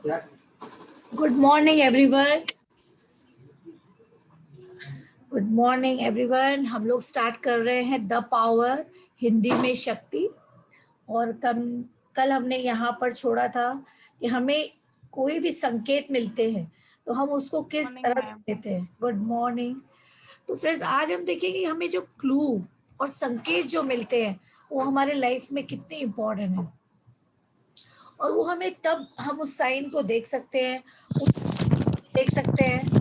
Good morning everyone. Good morning everyone. हम लोग start कर रहे हैं द पावर, हिंदी में शक्ति। और कल हमने यहाँ पर छोड़ा था कि हमें कोई भी संकेत मिलते हैं तो हम उसको किस मॉर्निंग तरह से मैम। लेते हैं। Good morning. तो फ्रेंड्स, आज हम देखेंगे हमें जो क्लू और संकेत जो मिलते हैं वो हमारे लाइफ में कितने इम्पोर्टेंट है, और वो हमें तब हम उस साइन को देख सकते हैं, देख सकते हैं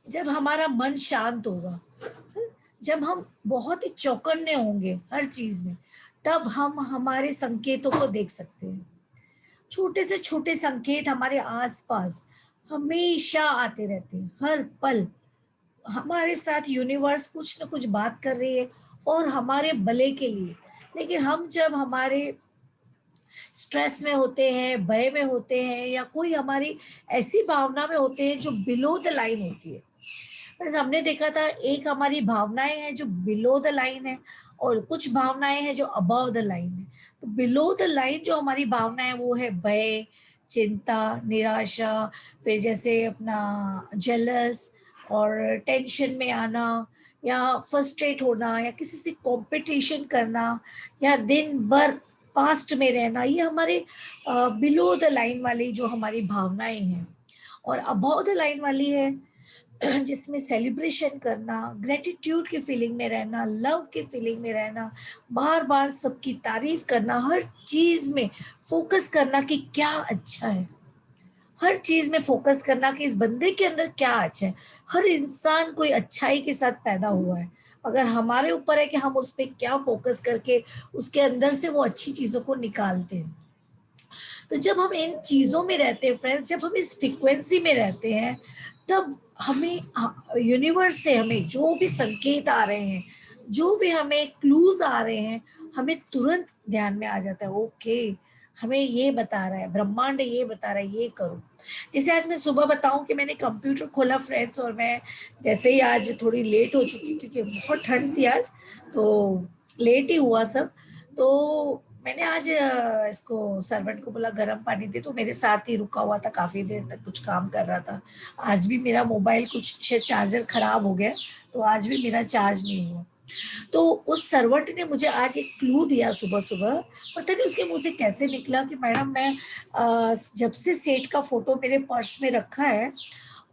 जब हमारा मन शांत होगा, जब हम बहुत ही चौकन्ने होंगे हर चीज में, तब हम हमारे संकेतों को देख सकते हैं। छोटे से छोटे संकेत हमारे आसपास हमेशा आते रहते हैं, हर पल हमारे साथ यूनिवर्स कुछ न कुछ बात कर रही है और हमारे भले के लिए। लेकिन हम जब हमारे स्ट्रेस में होते हैं, भय में होते हैं, या कोई हमारी ऐसी भावना में होते हैं जो बिलो द लाइन होती है, हमने देखा था एक हमारी भावनाएं हैं जो बिलो द लाइन है और कुछ भावनाएं हैं जो अबव द लाइन है। तो बिलो द लाइन जो हमारी भावना है वो है भय, चिंता, निराशा, फिर जैसे अपना जेलस और टेंशन में आना, या फ्रस्ट्रेट होना, या किसी से कंपटीशन करना, या दिन भर पास्ट में रहना। ये हमारे बिलो द लाइन वाली जो हमारी भावनाएं हैं। और अबव द लाइन वाली है जिसमें सेलिब्रेशन करना, ग्रेटिट्यूड की फीलिंग में रहना, लव की फीलिंग में रहना, बार बार सबकी तारीफ करना, हर चीज में फोकस करना कि क्या अच्छा है, हर चीज में फोकस करना कि इस बंदे के अंदर क्या अच्छा है। हर इंसान कोई अच्छाई के साथ पैदा हुआ है, अगर हमारे ऊपर है कि हम उस पर क्या फोकस करके उसके अंदर से वो अच्छी चीजों को निकालते हैं। तो जब हम इन चीजों में रहते हैं फ्रेंड्स, जब हम इस फ्रिक्वेंसी में रहते हैं, तब हमें यूनिवर्स से हमें जो भी संकेत आ रहे हैं, जो भी हमें क्लूज आ रहे हैं, हमें तुरंत ध्यान में आ जाता है। ओके, हमें ये बता रहा है, ब्रह्मांड ये बता रहा है, ये करो। जैसे आज मैं सुबह बताऊं कि मैंने कंप्यूटर खोला फ्रेंड्स, और मैं जैसे ही आज थोड़ी लेट हो चुकी क्योंकि बहुत ठंड थी आज, तो लेट ही हुआ सब। तो मैंने आज इसको सर्वेंट को बोला गर्म पानी दे, तो मेरे साथ ही रुका हुआ था, काफी देर तक कुछ काम कर रहा था। आज भी मेरा मोबाइल कुछ शायद चार्जर खराब हो गया, तो आज भी मेरा चार्ज नहीं हुआ। तो उस सर्वेंट ने मुझे आज एक क्लू दिया सुबह सुबह, पता नहीं उसके मुंह से कैसे निकला कि मैडम मैं जब से सेठ का फोटो मेरे पर्स में रखा है,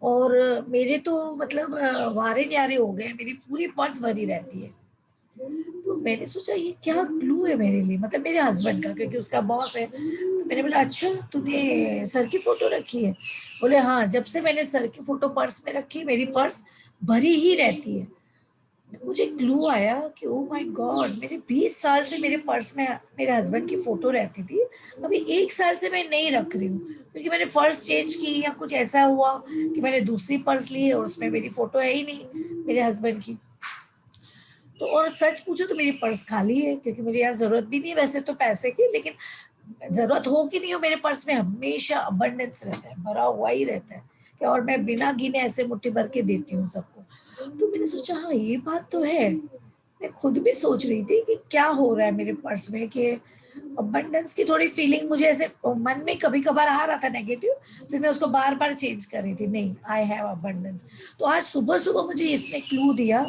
और मेरे तो मतलब वारे न्यारे हो गए, मेरी पूरी पर्स भरी रहती है। तो मैंने सोचा ये क्या क्लू है मेरे लिए, मतलब मेरे हस्बैंड का, क्योंकि उसका बॉस है। तो मैंने बोला अच्छा तूने सर की फोटो रखी है? बोले हाँ, जब से मैंने सर की फोटो पर्स में रखी मेरी पर्स भरी ही रहती है। तो मुझे क्लू आया कि ओ माय गॉड, मेरे 20 साल से मेरे पर्स में मेरे हस्बैंड की फोटो रहती थी, अभी 1 साल से मैं नहीं रख रही हूँ, क्योंकि मैंने पर्स चेंज की या कुछ ऐसा हुआ कि मैंने दूसरी पर्स ली और उसमें मेरी फोटो है ही नहीं मेरे हस्बैंड की। तो और सच पूछो तो मेरी पर्स खाली है, क्योंकि मुझे यहाँ जरूरत भी नहीं है वैसे तो पैसे की, लेकिन जरूरत हो कि नहीं हो मेरे पर्स में हमेशा अबंडेंस रहता है, भरा हुआ ही रहता है कि, और मैं बिना गिने ऐसे मुट्ठी भर के देती हूँ सबको। तो मैंने सोचा हाँ ये बात तो है। मैं खुद भी सोच रही थी कि क्या हो रहा है मेरे पर्स में, कि अबंडेंस की थोड़ी फीलिंग मुझे ऐसे मन में कभी कभार आ रहा था नेगेटिव, फिर मैं उसको बार बार चेंज कर रही थी, नहीं आई हैव अबंडेंस। तो आज सुबह सुबह मुझे इसने क्लू दिया,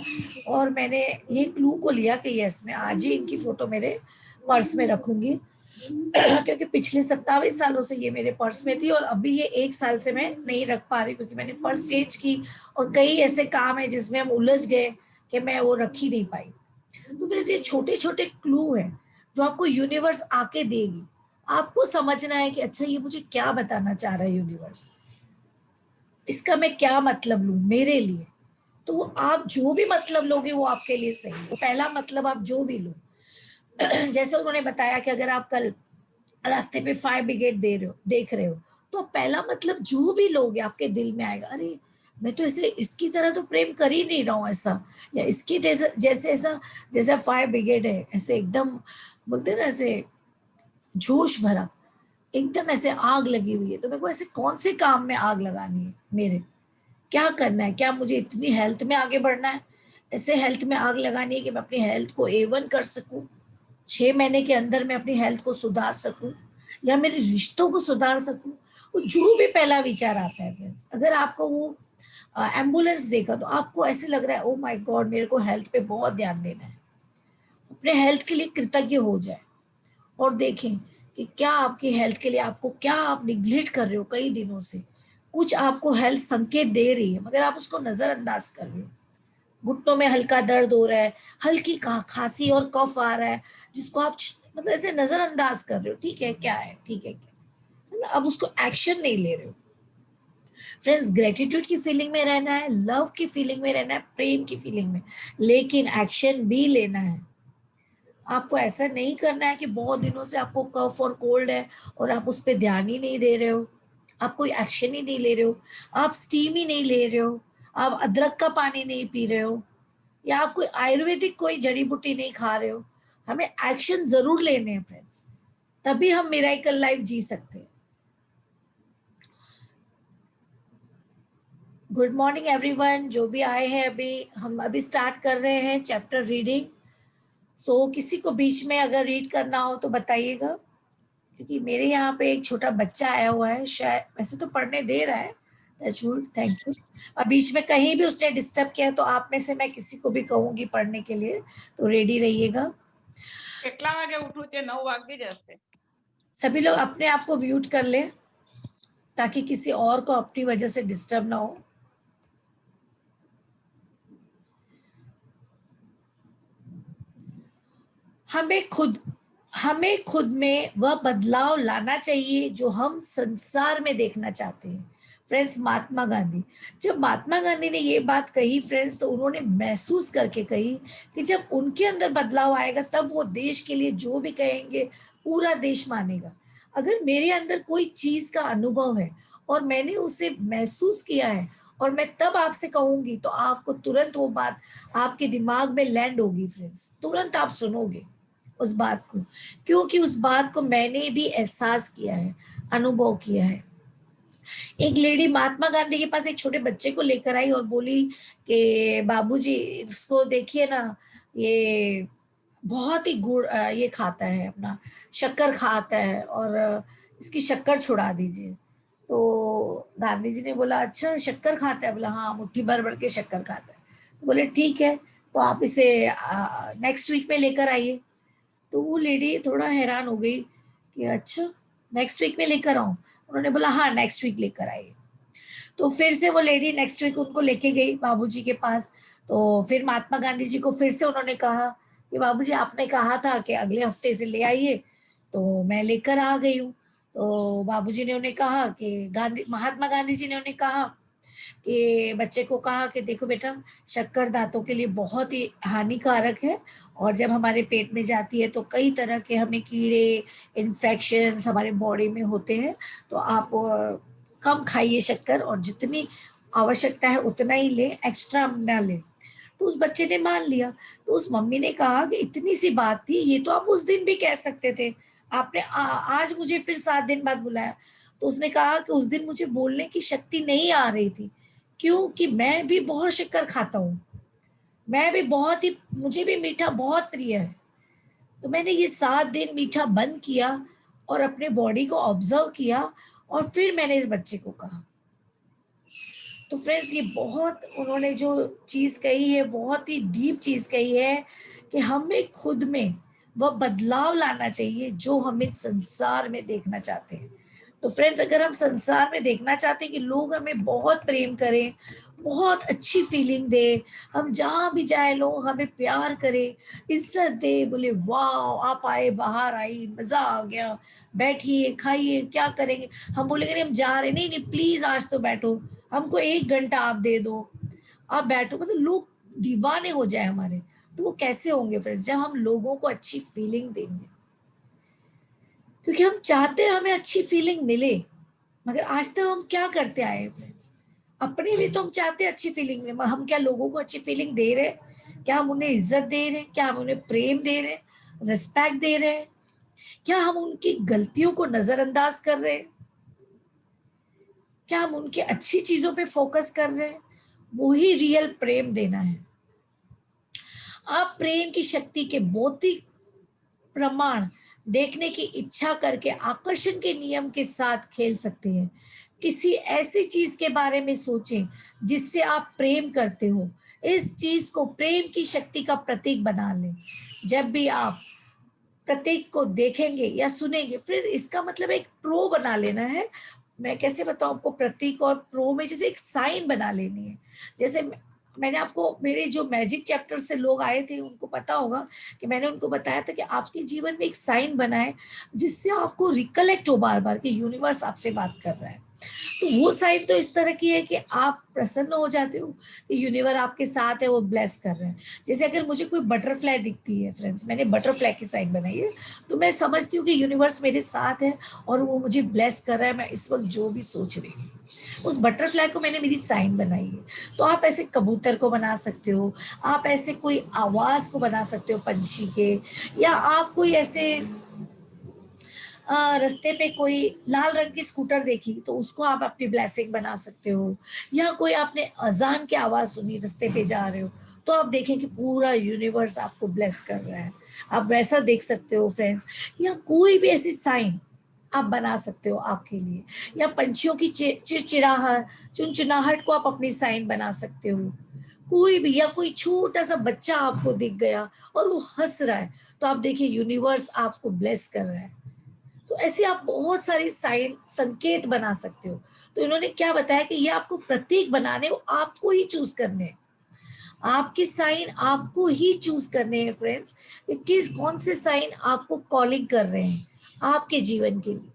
और मैंने ये क्लू को लिया कि यस मैं आज ही इनकी फोटो मेरे पर्स में रखूंगी क्योंकि पिछले 27 सालों से ये मेरे पर्स में थी, और अभी ये 1 साल से मैं नहीं रख पा रही क्योंकि मैंने पर्स चेंज की, और कई ऐसे काम है जिसमें हम उलझ गए कि मैं वो रख ही नहीं पाई। तो फिर ये छोटे छोटे क्लू है जो आपको यूनिवर्स आके देगी। आपको समझना है कि अच्छा ये मुझे क्या बताना चाह रहा है यूनिवर्स, इसका मैं क्या मतलब लूं मेरे लिए। तो वो आप जो भी मतलब लोगे वो आपके लिए सही है। पहला मतलब आप जो भी लो, जैसे उन्होंने बताया कि अगर आप कल रास्ते पे फायर ब्रिगेड दे रहे हो, देख रहे हो, तो पहला मतलब जो भी लोगे आपके दिल में आएगा, अरे मैं तो ऐसे इसकी तरह तो प्रेम कर ही नहीं रहा हूँ ऐसा, या इसकी जैसे जैसे ऐसा जैसा फायर ब्रिगेड है, ऐसे एकदम बोलते हैं ना ऐसे जोश भरा, एकदम ऐसे आग लगी हुई है, तो मेरे को ऐसे कौन से काम में आग लगानी है, मेरे क्या करना है, क्या मुझे इतनी हेल्थ में आगे बढ़ना है, ऐसे हेल्थ में आग लगानी है कि मैं अपनी हेल्थ को A1 कर सकूं, 6 महीने के अंदर मैं अपनी हेल्थ को सुधार सकूं या मेरे रिश्तों को सुधार सकूं। वो जो भी पहला विचार आता है फ्रेंड्स, अगर आपको वो एम्बुलेंस देखा तो आपको ऐसे लग रहा है ओ माय गॉड मेरे को हेल्थ पे बहुत ध्यान देना है, अपने हेल्थ के लिए कृतज्ञ हो जाए और देखें कि क्या आपकी हेल्थ के लिए आपको क्या आप निग्लेक्ट कर रहे हो कई दिनों से, कुछ आपको हेल्थ संकेत दे रही है मगर आप उसको नजरअंदाज कर रहे हो। घुटनों में हल्का दर्द हो रहा है, हल्की खांसी और कफ आ रहा है जिसको आप मतलब ऐसे नजरअंदाज कर रहे हो, ठीक है क्या है, ठीक है क्या है ना, अब उसको एक्शन नहीं ले रहे हो। फ्रेंड्स, ग्रेटिट्यूड की फीलिंग में रहना है, लव की फीलिंग में रहना है, प्रेम की फीलिंग में, लेकिन एक्शन भी लेना है। आपको ऐसा नहीं करना है कि बहुत दिनों से आपको कफ और कोल्ड है और आप उस पर ध्यान ही नहीं दे रहे हो, आप कोई एक्शन ही नहीं ले रहे हो, आप स्टीम ही नहीं ले रहे हो, आप अदरक का पानी नहीं पी रहे हो, या आप कोई आयुर्वेदिक कोई जड़ी बूटी नहीं खा रहे हो। हमें एक्शन जरूर लेने हैं फ्रेंड्स, तभी हम मिरेकल लाइफ जी सकते हैं। गुड मॉर्निंग एवरीवन, जो भी आए हैं अभी हम अभी स्टार्ट कर रहे हैं चैप्टर रीडिंग। सो किसी को बीच में अगर रीड करना हो तो बताइएगा, क्योंकि मेरे यहाँ पे एक छोटा बच्चा आया हुआ है, शायद वैसे तो पढ़ने दे रहा है, थैंक यू। अब बीच में कहीं भी उसने डिस्टर्ब किया तो आप में से मैं किसी को भी कहूंगी पढ़ने के लिए, तो रेडी रहिएगा। કેટલા વાગે ઉઠું છે? 9 વાગી જશે। सभी लोग अपने आप को म्यूट कर ले ताकि किसी और को अपनी वजह से डिस्टर्ब ना हो। हमें खुद में वह बदलाव लाना चाहिए जो हम संसार में देखना चाहते हैं। फ्रेंड्स, महात्मा गांधी, जब महात्मा गांधी ने ये बात कही फ्रेंड्स, तो उन्होंने महसूस करके कही कि जब उनके अंदर बदलाव आएगा तब वो देश के लिए जो भी कहेंगे पूरा देश मानेगा। अगर मेरे अंदर कोई चीज का अनुभव है और मैंने उसे महसूस किया है और मैं तब आपसे कहूंगी तो आपको तुरंत वो बात आपके दिमाग में लैंड होगी फ्रेंड्स, तुरंत आप सुनोगे उस बात को, क्योंकि उस बात को मैंने भी एहसास किया है, अनुभव किया है। एक लेडी महात्मा गांधी के पास एक छोटे बच्चे को लेकर आई और बोली कि बाबूजी इसको देखिए ना, ये बहुत ही गुड़ ये खाता है, अपना शक्कर खाता है और इसकी शक्कर छुड़ा दीजिए। तो गांधी जी ने बोला अच्छा शक्कर खाता है? बोला हाँ, मुट्ठी भर भर के शक्कर खाता है। तो बोले ठीक है, तो आप इसे नेक्स्ट वीक में लेकर आइए। तो वो लेडी थोड़ा हैरान हो गई कि अच्छा नेक्स्ट वीक में लेकर आऊं? उन्होंने बोला हाँ नेक्स्ट वीक लेकर आइए। तो फिर से वो लेडी नेक्स्ट वीक उनको लेके गई बाबूजी के पास। तो फिर महात्मा गांधी जी को फिर से उन्होंने कहा कि बाबूजी आपने कहा था कि अगले हफ्ते से ले आइए, तो मैं लेकर आ गई हूँ। तो बाबूजी ने उन्हें कहा कि महात्मा गांधी जी ने उन्हें कहा कि बच्चे को कहा कि देखो बेटा, शक्कर दांतों के लिए बहुत ही हानिकारक है और जब हमारे पेट में जाती है तो कई तरह के हमें कीड़े, इन्फेक्शन हमारे बॉडी में होते हैं। तो आप कम खाइए शक्कर और जितनी आवश्यकता है उतना ही ले, एक्स्ट्रा ना ले। तो उस बच्चे ने मान लिया। तो उस मम्मी ने कहा कि इतनी सी बात थी, ये तो आप उस दिन भी कह सकते थे, आपने आज मुझे फिर 7 दिन बाद बुलाया। तो उसने कहा कि उस दिन मुझे बोलने की शक्ति नहीं आ रही थी, क्योंकि मैं भी बहुत शक्कर खाता हूँ, मैं भी बहुत ही, मुझे भी मीठा बहुत प्रिय है। तो मैंने ये 7 दिन मीठा बंद किया और अपने बॉडी को ऑब्जर्व किया और फिर मैंने इस बच्चे को कहा। तो फ्रेंड्स, ये बहुत उन्होंने जो चीज कही है बहुत ही डीप चीज कही है कि हमें खुद में वह बदलाव लाना चाहिए जो हम इस संसार में देखना चाहते हैं। तो फ्रेंड्स, अगर हम संसार में देखना चाहते हैं कि लोग हमें बहुत प्रेम करें, बहुत अच्छी फीलिंग दे, हम जहां भी जाए लोग हमें प्यार करे, इज्जत दे, बोले वाह आप आए, बाहर आई, मजा आ गया, बैठिए खाइए, क्या करेंगे, हम बोलेंगे नहीं हम जा रहे, नहीं नहीं प्लीज आज तो बैठो, हमको 1 घंटा आप दे दो, आप बैठो, मतलब लोग दीवाने हो जाए हमारे। तो वो कैसे होंगे फ्रेंड्स? जब हम लोगों को अच्छी फीलिंग देंगे, क्योंकि हम चाहते हैं हमें अच्छी फीलिंग मिले। मगर आज तक हम क्या करते आए हैं फ्रेंड्स? अपने लिए तो हम चाहते हैं अच्छी फीलिंग मिले, मगर हम क्या लोगों को अच्छी फीलिंग दे रहे हैं? क्या हम उन्हें इज्जत दे रहे हैं? क्या हम उन्हें प्रेम दे रहे हैं, रिस्पेक्ट दे रहे हैं? क्या हम उनकी गलतियों को नजरअंदाज कर रहे हैं? क्या हम उनकी अच्छी चीजों पे फोकस कर रहे हैं? वो ही रियल प्रेम देना है। आप प्रेम की शक्ति के भौतिक प्रमाण देखने की इच्छा करके आकर्षण के नियम के साथ खेल सकते हैं। किसी ऐसी चीज के बारे में सोचें जिससे आप प्रेम करते हो। इस चीज को प्रेम की शक्ति का प्रतीक बना लें। जब भी आप प्रतीक को देखेंगे या सुनेंगे, फिर इसका मतलब एक प्रो बना लेना है। मैं कैसे बताऊं आपको, प्रतीक और प्रो में जैसे एक साइन बना लेनी है। जैसे मैंने आपको, मेरे जो मैजिक चैप्टर से लोग आए थे उनको पता होगा कि मैंने उनको बताया था कि आपके जीवन में एक साइन बना है जिससे आपको रिकलेक्ट हो बार बार कि यूनिवर्स आपसे बात कर रहा है। तो वो साइन तो इस तरह की है कि आप प्रसन्न हो जाते हो कि यूनिवर्स आपके साथ है, वो ब्लेस कर रहे हैं। जैसे अगर मुझे कोई बटरफ्लाई दिखती है फ्रेंड्स, मैंने बटरफ्लाई की साइन बनाई है, तो मैं समझती हूँ कि यूनिवर्स मेरे साथ है और वो मुझे ब्लेस कर रहा है। मैं इस वक्त जो भी सोच रही हूँ, उस बटरफ्लाई को मैंने मेरी साइन बनाई है। तो आप ऐसे कबूतर को बना सकते हो, आप ऐसे कोई आवाज को बना सकते हो पंछी के, या आप कोई ऐसे रास्ते पे कोई लाल रंग की स्कूटर देखी तो उसको आप अपनी ब्लेसिंग बना सकते हो। या कोई आपने अजान की आवाज सुनी रास्ते पे जा रहे हो, तो आप देखें कि पूरा यूनिवर्स आपको ब्लेस कर रहा है। आप वैसा देख सकते हो फ्रेंड्स। या कोई भी ऐसी साइन आप बना सकते हो आपके लिए। या पंछियों की चिड़चिड़ाहट, चुनचुनाहट को आप अपनी साइन बना सकते हो। कोई भी, या कोई छोटा सा बच्चा आपको दिख गया और वो हंस रहा है, तो आप देखिए यूनिवर्स आपको ब्लेस कर रहा है। तो ऐसे आप बहुत सारी साइन संकेत बना सकते हो। तो इन्होंने क्या बताया कि ये आपको प्रतीक बनाने, वो आपको ही चूज करने हैं। आपके साइन आपको ही चूज करने हैं फ्रेंड्स, किस कौन से साइन आपको कॉलिंग कर रहे हैं आपके जीवन के लिए।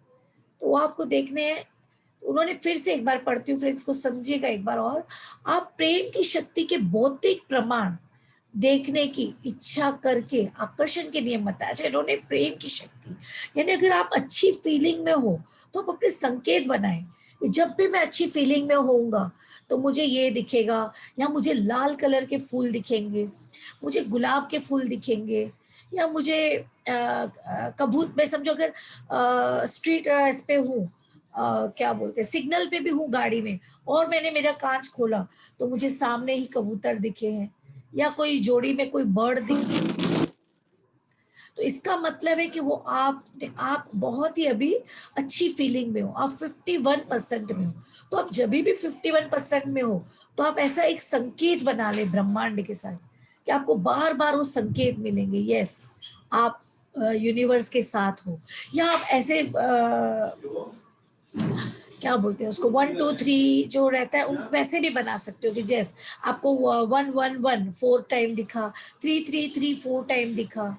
तो वो आपको देखने हैं। उन्होंने फिर से एक बार पढ़ती हूँ फ्रेंड्स, को समझिएगा एक बार और। आप प्रेम की शक्ति के भौतिक प्रमाण देखने की इच्छा करके आकर्षण के नियम बताया। अच्छा, इन्होंने प्रेम की शक्ति, यानी अगर आप अच्छी फीलिंग में हो तो आप अपने संकेत बनाएं कि जब भी मैं अच्छी फीलिंग में होऊंगा तो मुझे ये दिखेगा, या मुझे लाल कलर के फूल दिखेंगे, मुझे गुलाब के फूल दिखेंगे, या मुझे कबूत, मैं समझो अगर स्ट्रीट इस पे हूँ, क्या बोलते हैं, सिग्नल पे भी हूँ गाड़ी में, और मैंने मेरा कांच खोला तो मुझे सामने ही कबूतर दिखे हैं, या कोई जोड़ी में कोई बर्ड दिखे। तो इसका मतलब है कि वो आप बहुत ही अभी अच्छी फीलिंग में हो, आप 51% में हो। तो आप जब भी 51% में हो तो आप ऐसा एक संकेत बना ले ब्रह्मांड के साथ कि आपको बार बार वो संकेत मिलेंगे, यस आप यूनिवर्स के साथ हो। या आप ऐसे क्या बोलते हैं उसको, 1 2 3 जो रहता है, उन वैसे भी बना सकते हो कि जैस आपको 1 1 1 4 टाइम दिखा, 3 3 3 4 टाइम दिखा,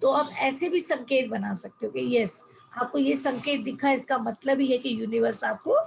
तो आप ऐसे भी संकेत बना सकते हो कि यस आपको ये संकेत दिखा, इसका मतलब ही है कि यूनिवर्स आपको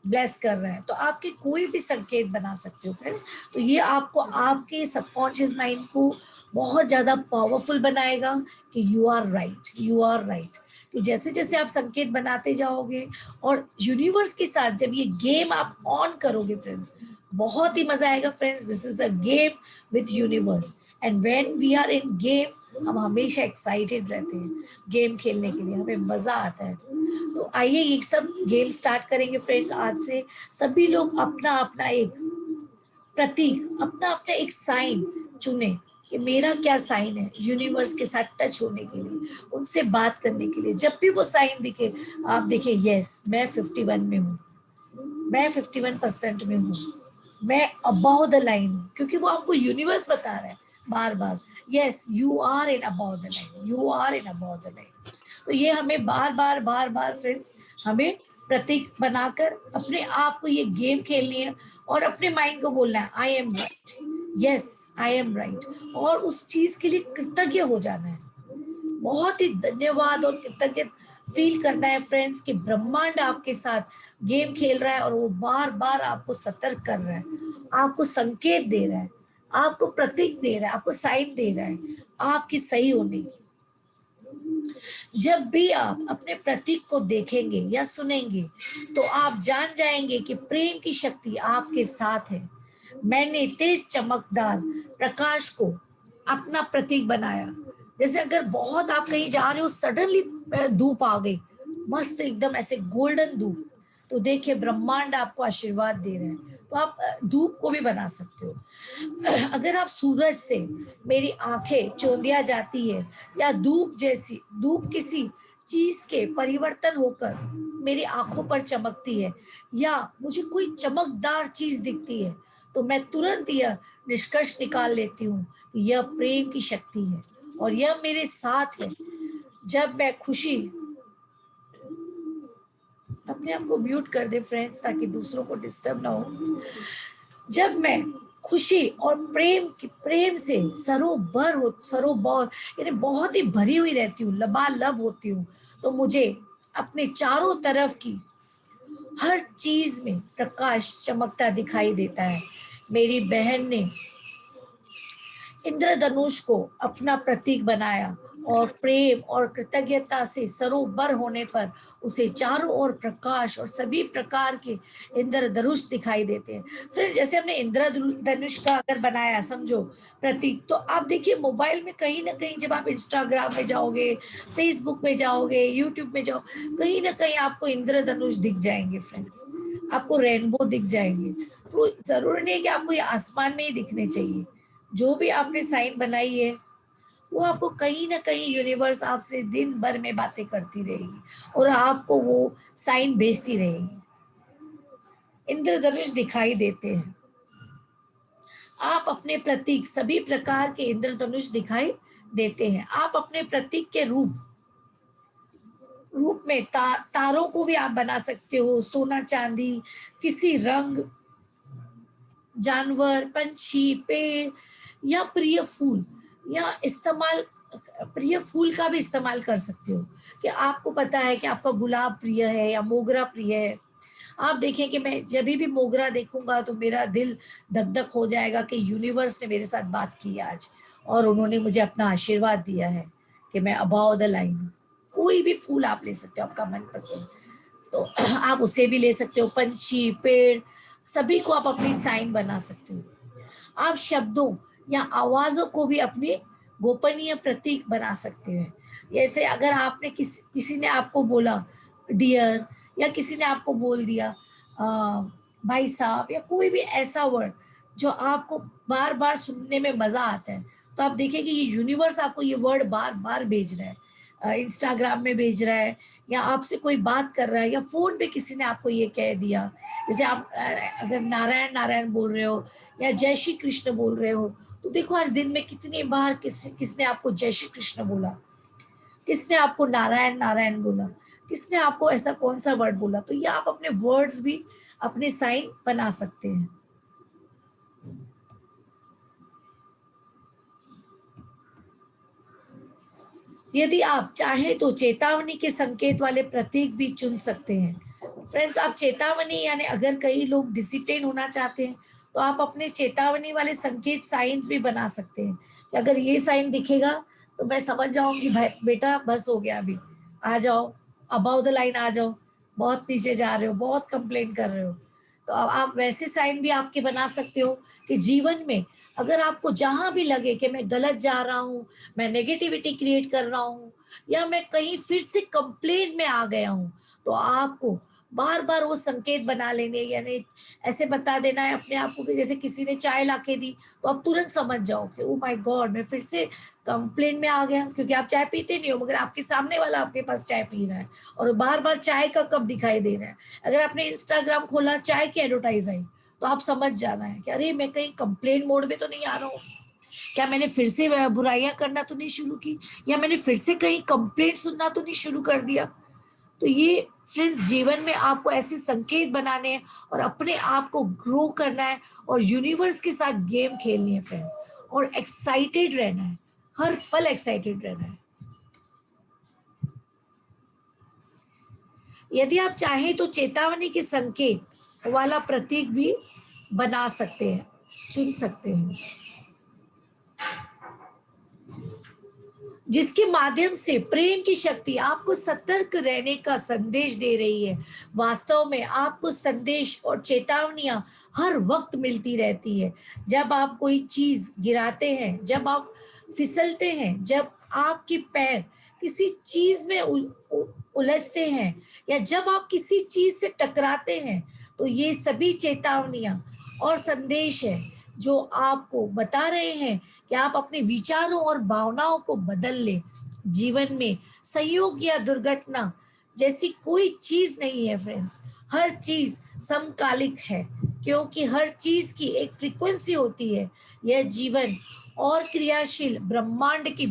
ब्लेस कर रहा है। तो आपके कोई भी संकेत बना सकते हो फ्रेंड्स। तो ये आपको आपके सबकॉन्शियस माइंड को बहुत ज्यादा पावरफुल बनाएगा कि you are right, you are right. कि जैसे जैसे आप संकेत बनाते जाओगे और यूनिवर्स के साथ जब ये गेम आप ऑन करोगे फ्रेंड्स, बहुत ही मजा आएगा friends. This is a game with universe, and when we are in game हम हमेशा एक्साइटेड रहते हैं गेम खेलने के लिए, हमें मजा आता है। तो आइए ये सब गेम स्टार्ट करेंगे फ्रेंड्स। आज से सभी लोग अपना अपना एक प्रतीक, अपना अपना एक साइन चुने कि मेरा क्या साइन है यूनिवर्स के साथ टच होने के लिए, उनसे बात करने के लिए। जब भी वो साइन दिखे आप देखिए यस मैं 51 में हूँ, मैं 51% में हूँ, मैं अबाउ द लाइन हूँ, क्योंकि वो आपको यूनिवर्स बता रहा है बार बार, yes you are in above the line, you are in above the line. तो ये हमें बार बार फ्रेंड्स, हमें प्रतीक बनाकर अपने आप को ये गेम खेलनी है और अपने माइंड को बोलना है I am right, yes I am right, और उस चीज के लिए कृतज्ञ हो जाना है। बहुत ही धन्यवाद और कृतज्ञ फील करना है फ्रेंड्स कि ब्रह्मांड आपके साथ गेम खेल रहा है और वो बार बार आपको सतर्क कर रहा है, आपको संकेत दे रहा है, आपको प्रतीक दे रहा है, आपको साइन दे रहा है आपकी सही होने की। जब भी आप अपने प्रतीक को देखेंगे या सुनेंगे तो आप जान जाएंगे कि प्रेम की शक्ति आपके साथ है। मैंने तेज चमकदार प्रकाश को अपना प्रतीक बनाया। जैसे अगर बहुत आप कहीं जा रहे हो, सडनली धूप आ गई, मस्त एकदम ऐसे गोल्डन धूप, तो देखिए ब्रह्मांड आपको आशीर्वाद दे रहे हैं। तो आप धूप को भी बना सकते हो। अगर आप सूरज से मेरी आंखें चौंधिया जाती है, या धूप किसी चीज के परिवर्तन होकर मेरी आंखों पर चमकती है, या मुझे कोई चमकदार चीज दिखती है, तो मैं तुरंत यह निष्कर्ष निकाल लेती हूँ, यह प्रेम की शक्ति है और यह मेरे साथ है। जब मैं खुशी, अपने आप को म्यूट कर दे फ्रेंड्स ताकि दूसरों को डिस्टर्ब ना हो। जब मैं खुशी और प्रेम से सरोबर यानी बहुत ही भरी हुई रहती हूँ, लबालब होती हूँ, तो मुझे अपने चारों तरफ की हर चीज में प्रकाश चमकता दिखाई देता है। मेरी बहन ने इंद्रधनुष को अपना प्रतीक बनाया और प्रेम और कृतज्ञता से सरोवर होने पर उसे चारों ओर प्रकाश और सभी प्रकार के इंद्रधनुष दिखाई देते हैं। फ्रेंड्स, जैसे हमने इंद्रधनुष का अगर बनाया समझो प्रतीक, तो आप देखिए मोबाइल में कहीं ना कहीं जब आप इंस्टाग्राम में जाओगे, फेसबुक में जाओगे, यूट्यूब में जाओ, कहीं ना कहीं आपको इंद्रधनुष दिख जाएंगे फ्रेंड्स, आपको रेनबो दिख जाएंगे। तो जरूरी नहीं है कि आपको ये आसमान में ही दिखने चाहिए। जो भी आपने साइन बनाई है वो आपको कहीं ना कहीं यूनिवर्स आपसे दिन भर में बातें करती रहेगी और आपको वो साइन भेजती रहेगी। इंद्रधनुष दिखाई देते हैं। आप अपने प्रतीक, सभी प्रकार के इंद्रधनुष दिखाई देते हैं। आप अपने प्रतीक के रूप में तारों को भी आप बना सकते हो, सोना चांदी, किसी रंग, जानवर, पंछी, पेड़ या प्रिय फूल का भी इस्तेमाल कर सकते हो। कि आपको पता है कि आपका गुलाब प्रिय है या मोगरा प्रिय है, आप देखें कि मैं जब भी मोगरा देखूंगा तो मेरा दिल धक धक हो जाएगा कि यूनिवर्स ने मेरे साथ बात की आज और उन्होंने मुझे अपना आशीर्वाद दिया है कि मैं अबाव द लाइन हूँ। कोई भी फूल आप ले सकते हो आपका मनपसंद, तो आप उसे भी ले सकते हो। पंछी, पेड़, सभी को आप अपनी साइन बना सकते हो। आप शब्दों या आवाजों को भी अपने गोपनीय प्रतीक बना सकते हैं। जैसे अगर आपने किसी ने आपको बोला डियर, या किसी ने आपको बोल दिया भाई साहब, या कोई भी ऐसा वर्ड जो आपको बार बार सुनने में मजा आता है, तो आप देखिए कि ये यूनिवर्स आपको ये वर्ड बार बार भेज रहा है, इंस्टाग्राम में भेज रहा है, या आपसे कोई बात कर रहा है, या फोन पे किसी ने आपको ये कह दिया। जैसे आप अगर नारायण नारायण बोल रहे हो या जय श्री कृष्ण बोल रहे हो, तो देखो आज दिन में कितनी बार किसने आपको जय श्री कृष्ण बोला, किसने आपको नारायण नारायण बोला, किसने आपको ऐसा कौन सा वर्ड बोला। तो ये आप अपने वर्ड्स भी अपने साइन बना सकते हैं। यदि आप चाहें तो चेतावनी के संकेत वाले प्रतीक भी चुन सकते हैं। फ्रेंड्स, आप चेतावनी यानी अगर कई लोग डिसिप्लिन होना चाहते हैं तो आप अपने चेतावनी वाले संकेत साइंस भी बना सकते हैं कि अगर ये साइन दिखेगा तो मैं समझ जाऊंगी भाई बेटा बस हो गया, अभी आ जाओ, अबाउ द लाइन आ जाओ, बहुत नीचे जा रहे हो, बहुत कंप्लेन कर रहे हो। तो अब आप वैसे साइन भी आपके बना सकते हो कि जीवन में अगर आपको जहां भी लगे कि मैं गलत जा रहा हूँ, मैं नेगेटिविटी क्रिएट कर रहा हूँ, या मैं कहीं फिर से कंप्लेन में आ गया हूँ, तो आपको बार बार वो संकेत बना लेने, यानी ऐसे बता देना है अपने आप को कि जैसे किसी ने चाय लाके दी तो आप तुरंत समझ जाओ कि ओ माय गॉड मैं फिर से कंप्लेन में आ गया, क्योंकि आप चाय पीते नहीं हो मगर आपके सामने वाला आपके पास चाय पी रहा है और बार बार चाय का कप दिखाई दे रहा है। अगर आपने इंस्टाग्राम खोला, चाय की एडवर्टाइज आई, तो आप समझ जाना है कि अरे मैं कहीं कंप्लेन मोड में तो नहीं आ रहा हूँ, क्या मैंने फिर से बुराइयां करना तो नहीं शुरू की, या मैंने फिर से कहीं कंप्लेंट सुनना तो नहीं शुरू कर दिया। तो ये फ्रेंड्स, जीवन में आपको ऐसे संकेत बनाने हैं और अपने आप को ग्रो करना है और यूनिवर्स के साथ गेम खेलनी है फ्रेंड्स, और एक्साइटेड रहना है, हर पल एक्साइटेड रहना है। यदि आप चाहें तो चेतावनी के संकेत वाला प्रतीक भी बना सकते हैं, चुन सकते हैं, जिसके माध्यम से प्रेम की शक्ति आपको सतर्क रहने का संदेश दे रही है। वास्तव में आपको संदेश और चेतावनियां हर वक्त मिलती रहती है। जब आप कोई चीज गिराते हैं, जब आप फिसलते हैं, जब आपके पैर किसी चीज में उलझते हैं या जब आप किसी चीज से टकराते हैं, तो ये सभी चेतावनियां और संदेश है जो आपको बता रहे हैं कि आप अपने विचारों और भावनाओं को बदल ले। जीवन में संयोग या दुर्घटना जैसी कोई चीज नहीं है फ्रेंड्स, हर चीज समकालिक है, क्योंकि हर चीज की एक फ्रीक्वेंसी होती है। यह जीवन और क्रियाशील ब्रह्मांड की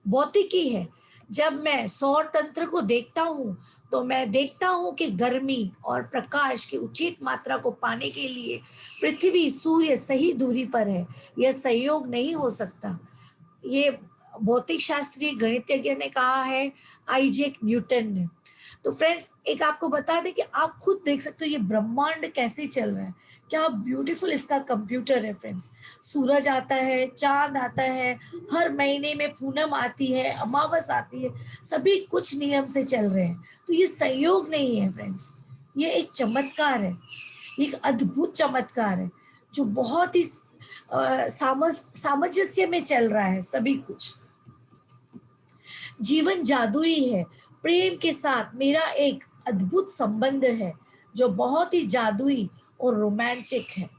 भौतिकी है। जब मैं सौर तंत्र को देखता हूँ, तो मैं देखता हूँ कि गर्मी और प्रकाश की उचित मात्रा को पाने के लिए पृथ्वी सूर्य सही दूरी पर है। यह संयोग नहीं हो सकता। ये भौतिक शास्त्री गणितज्ञ ने कहा है, आइजैक न्यूटन ने। तो फ्रेंड्स, एक आपको बता दें कि आप खुद देख सकते हो ये ब्रह्मांड कैसे चल रहा है, क्या ब्यूटीफुल इसका कंप्यूटर है फ्रेंड्स। सूरज आता है, चांद आता है, हर महीने में पूनम आती है, अमावस आती है, सभी कुछ नियम से चल रहे हैं। तो ये संयोग नहीं है फ्रेंड्स, ये एक चमत्कार है, एक अद्भुत चमत्कार है जो बहुत ही सामंजस्य में चल रहा है सभी कुछ। जीवन जादुई है। प्रेम के साथ मेरा एक अद्भुत संबंध है जो बहुत ही जादुई और रोमांचिक है।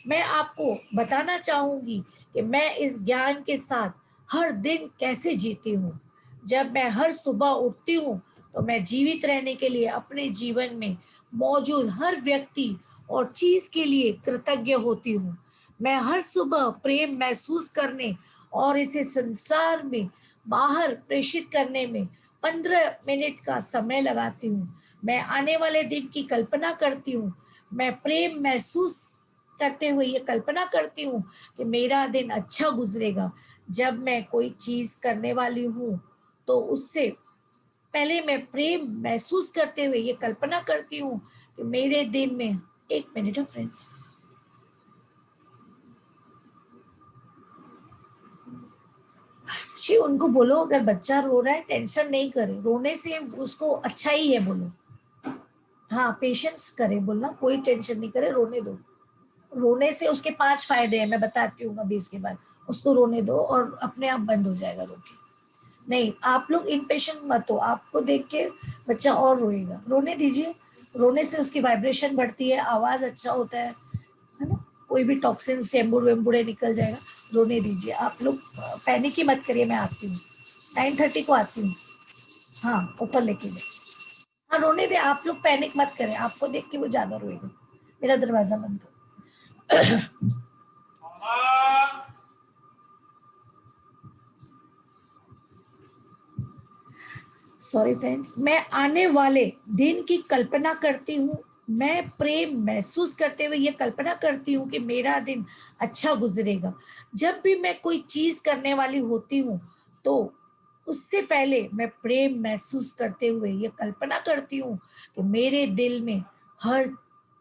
मैं आपको बताना चाहूंगी कि मैं इस ज्ञान के साथ हर दिन कैसे जीती हूँ। जब मैं हर सुबह उठती हूँ, तो मैं जीवित रहने के लिए अपने जीवन में मौजूद हर व्यक्ति और चीज के लिए कृतज्ञ होती हूँ। मैं हर सुबह प्रेम महसूस करने और इसे संसार में बाहर प्रेषित करने में 15 मिनट का समय लगाती हूँ। मैं आने वाले दिन की कल्पना करती हूँ। मैं प्रेम महसूस करते हुए ये कल्पना करती हूँ कि मेरा दिन अच्छा गुजरेगा। जब मैं कोई चीज करने वाली हूँ, तो उससे पहले मैं प्रेम महसूस करते हुए ये कल्पना करती हूँ कि मेरे दिन में, एक मिनट है फ्रेंड्स, जी उनको बोलो अगर बच्चा रो रहा है टेंशन नहीं करे, रोने से उसको अच्छा ही है बोलो। हाँ, पेशेंस करे, बोलना कोई टेंशन नहीं करे, रोने दो। रोने से उसके 5 फायदे हैं, मैं बताती हूँ अभी इसके बाद। उसको रोने दो और अपने आप बंद हो जाएगा रोके। नहीं, आप लोग इम्पेशेंट मत हो, आपको देख के बच्चा और रोएगा, रोने दीजिए। रोने से उसकी वाइब्रेशन बढ़ती है, आवाज अच्छा होता है ना, कोई भी टॉक्सिन चेम्बुर वेम्बुरे निकल जाएगा। रोने दीजिए आप लोग, पैनिक ही मत करिए। मैं आती हूँ 9:30 को आती हूँ। हाँ, ऊपर लेके जाए। हाँ, रोने दे, आप लोग पैनिक मत करें, आपको देख के वो ज्यादा रोएगा। मेरा दरवाजा बंद करो। सॉरी फ्रेंड्स, मैं आने वाले दिन की कल्पना करती हूँ। मैं प्रेम महसूस करते हुए ये कल्पना करती हूँ कि मेरा दिन अच्छा गुजरेगा। जब भी मैं कोई चीज करने वाली होती हूँ, तो उससे पहले मैं प्रेम महसूस करते हुए ये कल्पना करती हूँ कि मेरे दिल में हर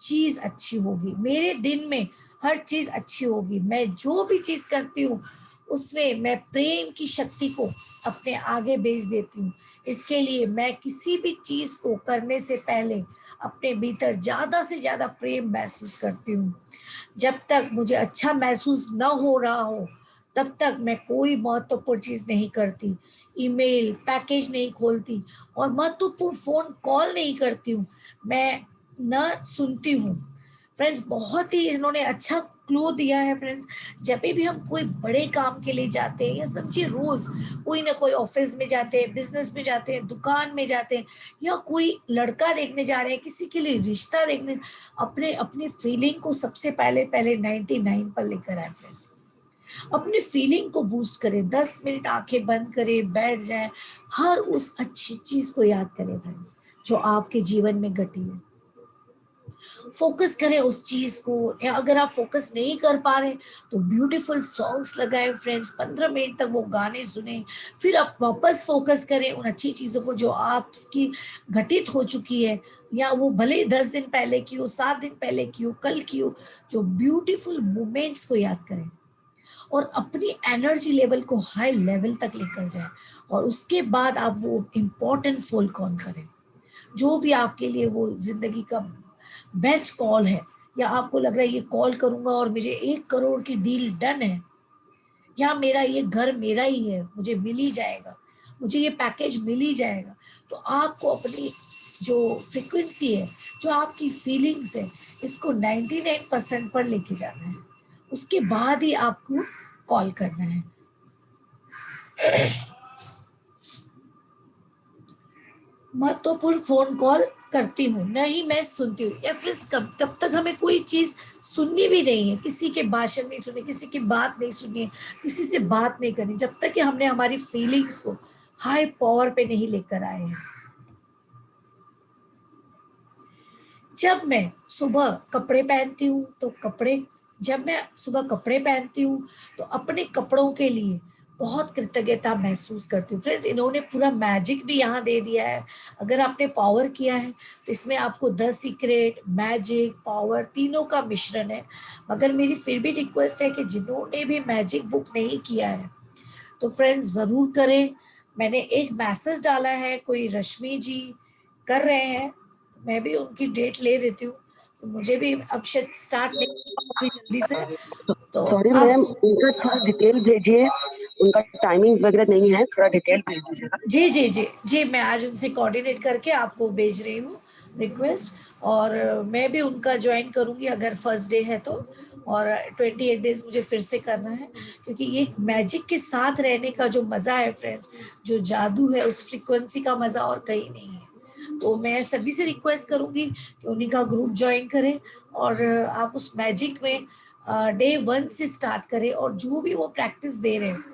चीज अच्छी होगी, मेरे दिन में हर चीज अच्छी होगी। मैं जो भी चीज करती हूँ, उसमें मैं प्रेम की शक्ति को अपने आगे भेज देती हूँ। इसके लिए मैं किसी भी चीज को करने से पहले अपने भीतर ज्यादा से ज्यादा प्रेम महसूस करती हूँ। जब तक मुझे अच्छा महसूस न हो रहा हो, तब तक मैं कोई महत्वपूर्ण चीज नहीं करती, ईमेल पैकेज नहीं खोलती और महत्वपूर्ण फोन कॉल नहीं करती हूँ। मैं न सुनती हूँ। फ्रेंड्स, बहुत ही इन्होंने अच्छा क्लू दिया है फ्रेंड्स। जब भी हम कोई बड़े काम के लिए जाते हैं, या समझिए रोज कोई ना कोई ऑफिस में जाते हैं, बिजनेस में जाते हैं, दुकान में जाते हैं, या कोई लड़का देखने जा रहे हैं, किसी के लिए रिश्ता देखने, अपने अपनी फीलिंग को सबसे पहले पहले 99 पर लेकर आए फ्रेंड्स। अपनी फीलिंग को बूस्ट करें, 10 मिनट आंखें बंद करें, बैठ जाएं, हर उस अच्छी चीज को याद करें फ्रेंड्स जो आपके जीवन में घटी है। फोकस करें उस चीज को, या अगर आप फोकस नहीं कर पा रहे तो ब्यूटीफुल सॉन्ग्स लगाएं फ्रेंड्स, 15 मिनट तक वो गाने सुने। फिर आप वापस फोकस करें उन अच्छी चीजों को जो आपकी घटित हो चुकी है, या वो भले 10 दिन पहले की हो, 7 दिन पहले की हो, कल की हो, जो ब्यूटीफुल मोमेंट्स को याद करें और अपनी एनर्जी लेवल को हाई लेवल तक लेकर जाए। और उसके बाद आप वो इम्पोर्टेंट फोन कॉल करें, जो भी आपके लिए वो जिंदगी का बेस्ट कॉल है, या आपको लग रहा है ये कॉल करूंगा और मुझे 1 करोड़ की डील डन है, या मेरा ये घर मेरा ही है, मुझे मिल ही जाएगा, मुझे ये पैकेज मिल ही जाएगा। तो आपको अपनी जो फ्रीक्वेंसी है, जो आपकी फीलिंग्स है, इसको 99% पर लेके जाना है, उसके बाद ही आपको कॉल करना है। महत्वपूर्ण फोन कॉल करती हूँ, नहीं मैं सुनती हूँ। या फिर तब तक हमें कोई चीज सुननी भी नहीं है, किसी के भाषण नहीं सुननी, किसी की बात नहीं सुननी है, किसी से बात नहीं करनी, जब तक कि हमने हमारी फीलिंग्स को हाई पावर पे नहीं लेकर आए हैं। जब मैं सुबह कपड़े पहनती हूँ तो अपने कपड़ों के लिए बहुत कृतज्ञता महसूस करती हूँ। फ्रेंड्स, इन्होंने पूरा मैजिक भी यहाँ दे दिया है। अगर आपने पावर किया है तो इसमें आपको 10 सीक्रेट, मैजिक, पावर तीनों का मिश्रण है। मगर मेरी फिर भी रिक्वेस्ट है कि जिन्होंने भी मैजिक बुक नहीं किया है तो फ्रेंड्स जरूर करें। मैंने एक मैसेज डाला है, कोई रश्मि जी कर रहे हैं, मैं भी उनकी डेट ले देती हूँ। तो मुझे भी अब शायद स्टार्ट नहीं कर पाऊंगी जल्दी से, तो सॉरी आप मैम, उनका थोड़ा डिटेल भेजिए, उनका टाइमिंग्स वगैरह नहीं है, थोड़ा डिटेल भेज दीजिएगा। जी जी जी जी, मैं आज उनसे कोऑर्डिनेट करके आपको भेज रही हूँ रिक्वेस्ट। और मैं भी उनका ज्वाइन करूंगी अगर फर्स्ट डे है तो। और 28 डेज मुझे फिर से करना है, क्योंकि ये मैजिक के साथ रहने का जो मजा है फ्रेंड्स, जो जादू है, उस फ्रीक्वेंसी का मजा और कहीं नहीं है। तो मैं सभी से रिक्वेस्ट करूंगी कि उन्हीं का ग्रुप ज्वाइन करें और आप उस मैजिक में डे 1 से स्टार्ट करें। और जो भी वो प्रैक्टिस दे रहे हैं,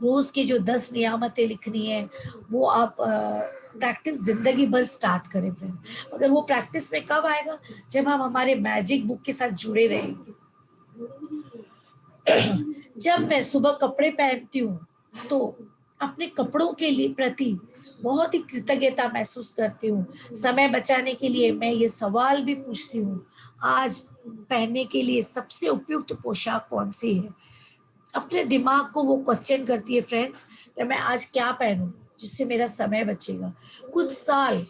रोज की जो 10 नियामतें लिखनी है, वो आप प्रैक्टिस जिंदगी भर स्टार्ट करें फ्रेंड। मगर वो प्रैक्टिस में कब आएगा? जब हम हमारे मैजिक बुक के साथ जुड़े रहेंगे। जब मैं सुबह कपड़े पहनती हूँ तो अपने कपड़ों के लिए प्रति बहुत ही कृतज्ञता महसूस करती हूँ। समय बचाने के लिए मैं ये सवाल भी पूछती हूँ, आज पहनने के लिए सबसे उपयुक्त पोशाक कौन सी है? अपने दिमाग को वो क्वेश्चन करती है फ्रेंड्स कि मैं आज क्या पहनूं जिससे मेरा समय बचेगा। कुछ साल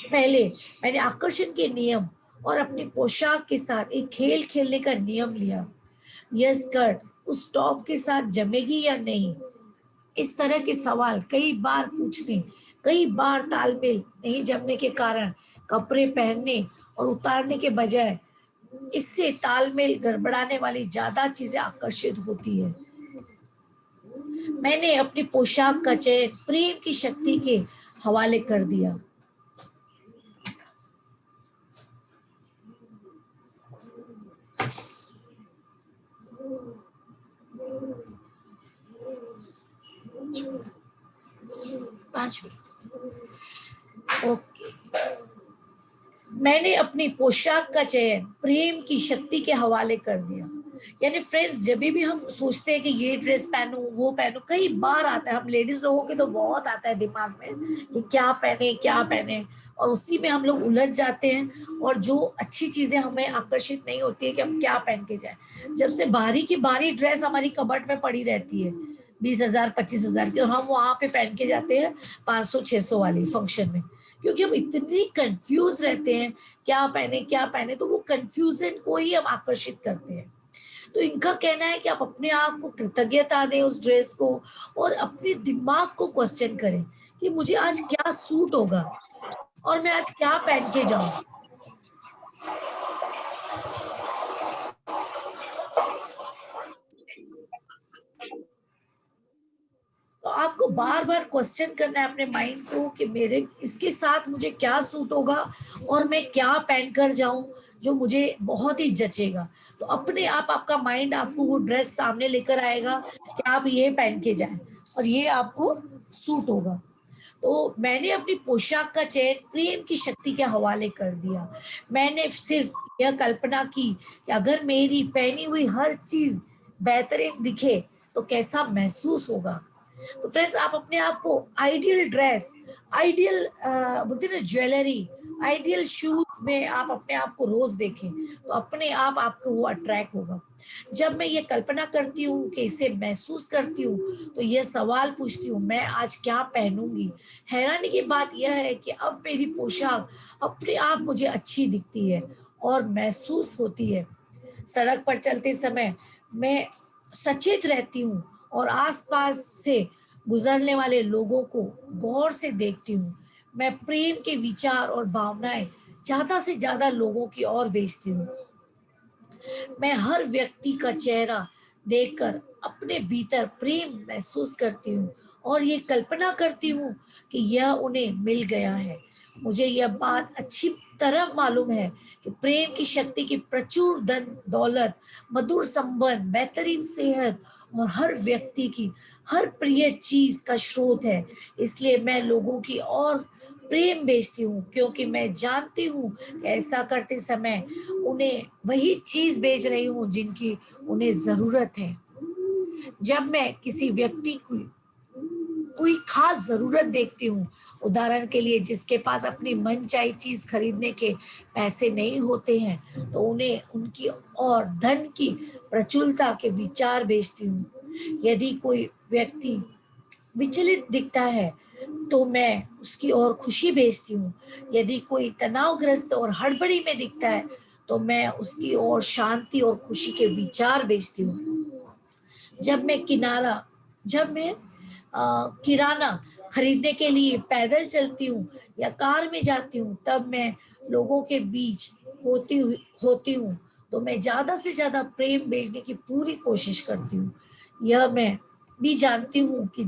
पहले मैंने आकर्षण के नियम और अपनी पोशाक के साथ एक खेल खेलने का नियम लिया। यह स्कर्ट उस टॉप के साथ जमेगी या नहीं, इस तरह के सवाल कई बार पूछने, कई बार तालमेल नहीं जमने के कारण कपड़े पहनने और उतारने के बजाय इससे तालमेल गड़बड़ाने वाली ज्यादा चीजें आकर्षित होती है। मैंने अपनी पोशाक का चयन प्रेम की शक्ति के हवाले कर दिया। पांच मिनट, ओके। मैंने अपनी पोशाक का चयन प्रेम की शक्ति के हवाले कर दिया। यानी फ्रेंड्स, जब भी हम सोचते हैं कि ये ड्रेस पहनूं, वो पहनूं, कई बार आता है, हम लेडीज लोगों के तो बहुत आता है दिमाग में कि क्या पहने क्या पहने, और उसी में हम लोग उलझ जाते हैं। और जो अच्छी चीजें हमें आकर्षित नहीं होती है कि हम क्या पहन के जाए। जब से बारी की बारी ड्रेस हमारी कबर्ड में पड़ी रहती है 20,000 25,000 की, और हम वहां पे पहन के जाते हैं 500 600 वाली फंक्शन में, क्योंकि हम इतनी कंफ्यूज रहते हैं क्या पहने। तो वो कंफ्यूजन को ही हम आकर्षित करते हैं। तो इनका कहना है कि आप अपने आप को कृतज्ञता दें उस ड्रेस को, और अपने दिमाग को क्वेश्चन करें कि मुझे आज क्या सूट होगा और मैं आज क्या पहन के जाऊं। तो आपको बार बार क्वेश्चन करना है अपने माइंड को कि मेरे इसके साथ मुझे क्या सूट होगा और मैं क्या पहन कर जाऊं जो मुझे बहुत ही जचेगा। तो अपने आप आपका माइंड आपको वो ड्रेस सामने लेकर आएगा कि आप ये पहन के जाएं और ये आपको सूट होगा। तो मैंने अपनी पोशाक का चयन प्रेम की शक्ति के हवाले कर दिया। मैंने सिर्फ यह कल्पना की कि अगर मेरी पहनी हुई हर चीज बेहतरीन दिखे तो कैसा महसूस होगा। तो फ्रेंड्स, आप अपने आप को आइडियल ड्रेस, आइडियल बोलते हैं ना ज्वेलरी, आइडियल शूज में आप अपने आप को रोज देखें तो अपने आप आपको वो अट्रैक्ट होगा। जब मैं ये कल्पना करती हूँ कि इसे महसूस करती हूँ तो ये सवाल पूछती हूँ, मैं आज क्या पहनूंगी। हैरानी की बात यह है कि अब मेरी पोशाक अपने आप मुझे अच्छी दिखती है और महसूस होती है। सड़क पर चलते समय मैं सचेत रहती हूँ और आसपास से गुजरने वाले लोगों को गौर से देखती हूँ। मैं प्रेम के विचार और भावनाएं ज्यादा से ज्यादा लोगों की ओर भेजती हूँ। मैं हर व्यक्ति का चेहरा देखकर अपने भीतर प्रेम महसूस करती हूँ और ये कल्पना करती हूँ कि यह उन्हें मिल गया है। मुझे यह बात अच्छी तरह मालूम है कि प्रेम की शक्ति की प्रचुर धन दौलत, मधुर संबंध, बेहतरीन सेहत और हर व्यक्ति की हर प्रिय चीज का स्रोत है। इसलिए मैं लोगों की और प्रेम भेजती हूँ, क्योंकि मैं जानती हूँ कि ऐसा करते समय उन्हें वही चीज भेज रही हूँ जिनकी उन्हें जरूरत है। जब मैं किसी व्यक्ति की कोई खास जरूरत देखती हूँ, उदाहरण के लिए जिसके पास अपनी मनचाही चीज खरीदने के पैसे नहीं होते हैं, तो उन्हें उनकी और धन की प्रचुरता के विचार भेजती हूँ। यदि कोई व्यक्ति विचलित दिखता है तो मैं उसकी ओर खुशी भेजती हूँ। यदि कोई तनावग्रस्त और हड़बड़ी में दिखता है तो मैं उसकी ओर शांति और खुशी के विचार भेजती हूँ। जब मैं किराना खरीदने के लिए पैदल चलती हूँ या कार में जाती हूँ, तब मैं लोगों के बीच होती हूँ तो मैं ज्यादा से ज्यादा प्रेम भेजने की पूरी कोशिश करती हूँ। यह मैं भी जानती हूँ कि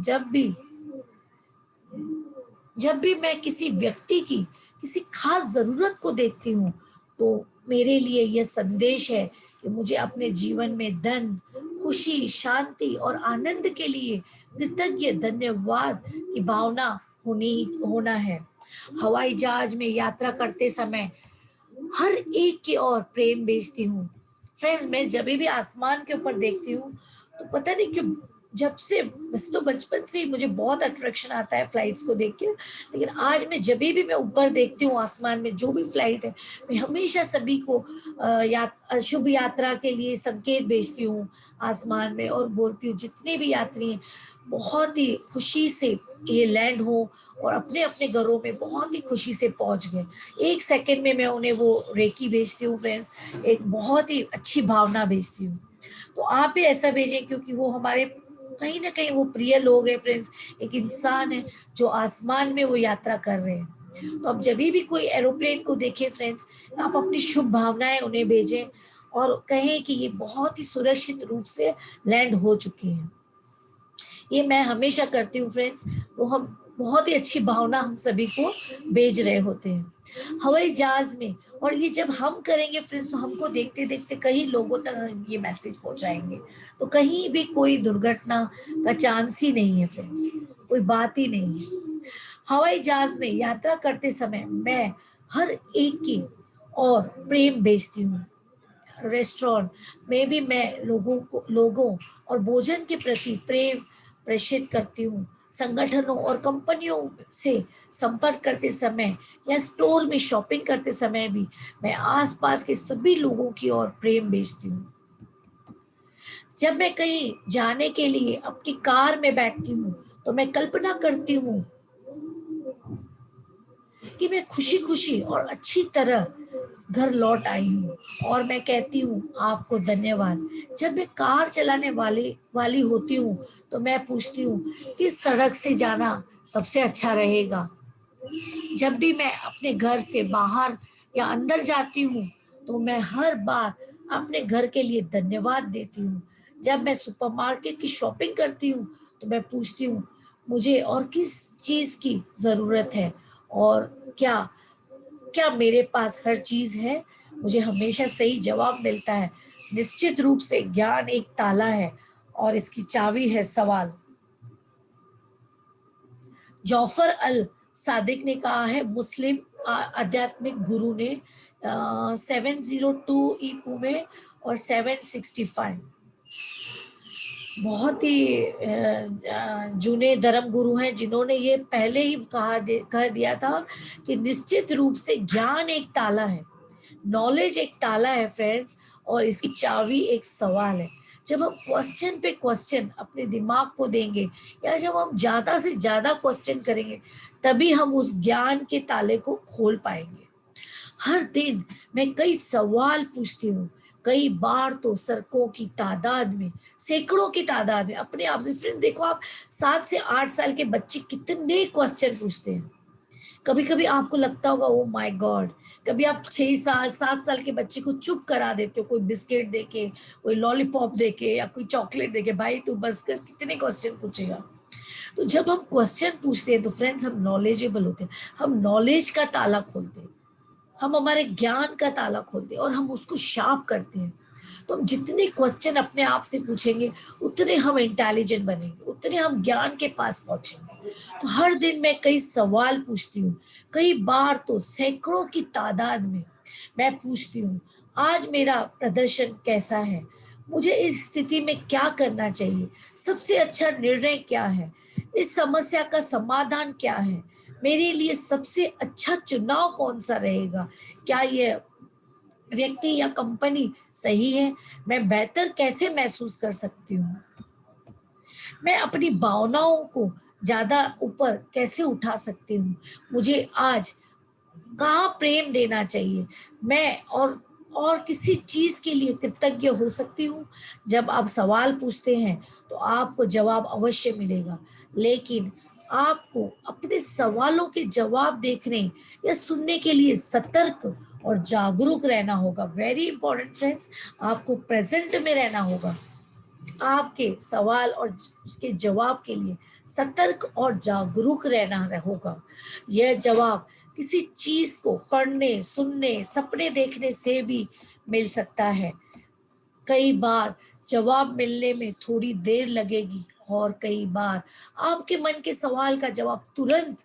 जब भी मैं किसी व्यक्ति की किसी खास जरूरत को देखती हूँ, तो मेरे लिए यह संदेश है कि मुझे अपने जीवन में धन, खुशी, शांति और आनंद के लिए कृतज्ञ धन्यवाद की भावना होना है। हवाई जहाज में यात्रा करते समय हर एक की ओर प्रेम भेजती हूँ। फ्रेंड्स, मैं जब भी आसमान के ऊपर देखती हूँ तो पता नहीं क्यों, जब से वैसे तो बचपन से ही मुझे बहुत अट्रैक्शन आता है फ्लाइट्स को देख के, लेकिन आज मैं जब भी मैं ऊपर देखती हूँ आसमान में जो भी फ्लाइट है, मैं हमेशा सभी को शुभ यात्रा के लिए संकेत भेजती हूँ आसमान में और बोलती हूँ जितने भी यात्री हैं बहुत ही खुशी से ये लैंड हो और अपने अपने घरों में बहुत ही खुशी से पहुंच गए। एक सेकंड में मैं उन्हें वो रेकी भेजती हूँ फ्रेंड्स, एक बहुत ही अच्छी भावना भेजती हूँ। तो आप भी ऐसा भेजें, क्योंकि वो हमारे कहीं ना कहीं वो प्रिय लोग हैं फ्रेंड्स, एक इंसान है जो आसमान में वो यात्रा कर रहे हैं। तो अब जब भी कोई एरोप्लेन को देखें फ्रेंड्स, आप अपनी शुभ भावनाएं उन्हें भेजें और कहें कि ये बहुत ही सुरक्षित रूप से लैंड हो चुके हैं। ये मैं हमेशा करती हूँ फ्रेंड्स। तो हम बहुत ही अच्छी भावना हम सभी को भेज रहे होते हैं हवाई जहाज में, और ये जब हम करेंगे फ्रेंड्स तो हमको देखते देखते कई लोगों तक हम ये मैसेज पहुंचाएंगे, तो कहीं भी कोई दुर्घटना का चांस ही नहीं है फ्रेंड्स, कोई बात ही नहीं है। हवाई जहाज में यात्रा करते समय मैं हर एक की और प्रेम भेजती हूँ। रेस्टोरेंट में भी मैं लोगों और भोजन के प्रति प्रेम प्रेषित करती हूँ। संगठनों और कंपनियों से संपर्क करते समय या स्टोर में शॉपिंग करते समय भी मैं आसपास के सभी लोगों की ओर प्रेम भेजती हूँ। जब मैं कहीं जाने के लिए अपनी कार में बैठती हूँ तो मैं कल्पना करती हूँ कि मैं खुशी खुशी और अच्छी तरह घर लौट आई हूँ और मैं कहती हूँ आपको धन्यवाद। जब मैं कार चलाने वाली होती हूँ तो मैं पूछती हूँ किस सड़क से जाना सबसे अच्छा रहेगा। जब भी मैं अपने घर से बाहर या अंदर जाती हूँ तो मैं हर बार अपने घर के लिए धन्यवाद देती हूँ। जब मैं सुपरमार्केट की शॉपिंग करती हूँ तो मैं पूछती हूँ मुझे और किस चीज की जरूरत है और क्या क्या मेरे पास हर चीज है। मुझे हमेशा सही जवाब मिलता है। निश्चित रूप से ज्ञान एक ताला है और इसकी चाबी है सवाल। जौफर अल सादिक ने कहा है, मुस्लिम आध्यात्मिक गुरु ने 702 ईपू में और 765, बहुत ही जूने धर्म गुरु हैं जिन्होंने ये पहले ही कह दिया था कि निश्चित रूप से ज्ञान एक ताला है, नॉलेज एक ताला है फ्रेंड्स, और इसकी चाबी एक सवाल है। जब हम क्वेश्चन पे क्वेश्चन अपने दिमाग को देंगे या जब हम ज्यादा से ज्यादा क्वेश्चन करेंगे तभी हम उस ज्ञान के ताले को खोल पाएंगे। हर दिन मैं कई सवाल पूछती हूँ, कई बार तो सड़कों की तादाद में, सैकड़ों की तादाद में अपने आप से। फ्रेंड देखो, आप 7 से 8 साल के बच्चे कितने क्वेश्चन पूछते हैं। कभी कभी आपको लगता होगा ओ माय गॉड, कभी आप 6 साल 7 साल के बच्चे को चुप करा देते हो, कोई बिस्किट देके, कोई लॉलीपॉप देके या कोई चॉकलेट देके, भाई तू बस कर, कितने क्वेश्चन पूछेगा। तो जब हम क्वेश्चन पूछते हैं तो फ्रेंड्स हम नॉलेजेबल होते हैं, हम नॉलेज का ताला खोलते हैं, हम हमारे ज्ञान का ताला खोलते हैं और हम उसको शार्प करते हैं। तो हम जितने क्वेश्चन अपने आप से पूछेंगे उतने हम इंटेलिजेंट बनेंगे, उतने हम ज्ञान के पास पहुंचेंगे। तो हर दिन मैं कई सवाल पूछती हूँ, कई बार तो सैकड़ों की तादाद में मैं पूछती हूँ, आज मेरा प्रदर्शन कैसा है, मुझे इस स्थिति में क्या करना चाहिए, सबसे अच्छा निर्णय क्या है, इस समस्या का समाधान क्या है, मेरे लिए सबसे अच्छा चुनाव कौन सा रहेगा, क्या यह व्यक्ति या कंपनी सही है, मैं बेहतर कैसे महसूस कर सकती हूँ, मैं अपनी भावनाओं को ज्यादा ऊपर कैसे उठा सकती हूँ, मुझे आज कहाँ प्रेम देना चाहिए, मैं और किसी चीज के लिए कृतज्ञ हो सकती हूँ। जब आप सवाल पूछते हैं तो आपको जवाब अवश्य मिलेगा, लेकिन आपको अपने सवालों के जवाब देखने या सुनने के लिए सतर्क और जागरूक रहना होगा। वेरी इंपॉर्टेंट फ्रेंड्स, आपको प्रेजेंट में रहना होगा, आपके सवाल और उसके जवाब के लिए सतर्क और जागरूक रहना होगा। यह जवाब किसी चीज को पढ़ने, सुनने, सपने देखने से भी मिल सकता है। कई बार जवाब मिलने में थोड़ी देर लगेगी और कई बार आपके मन के सवाल का जवाब तुरंत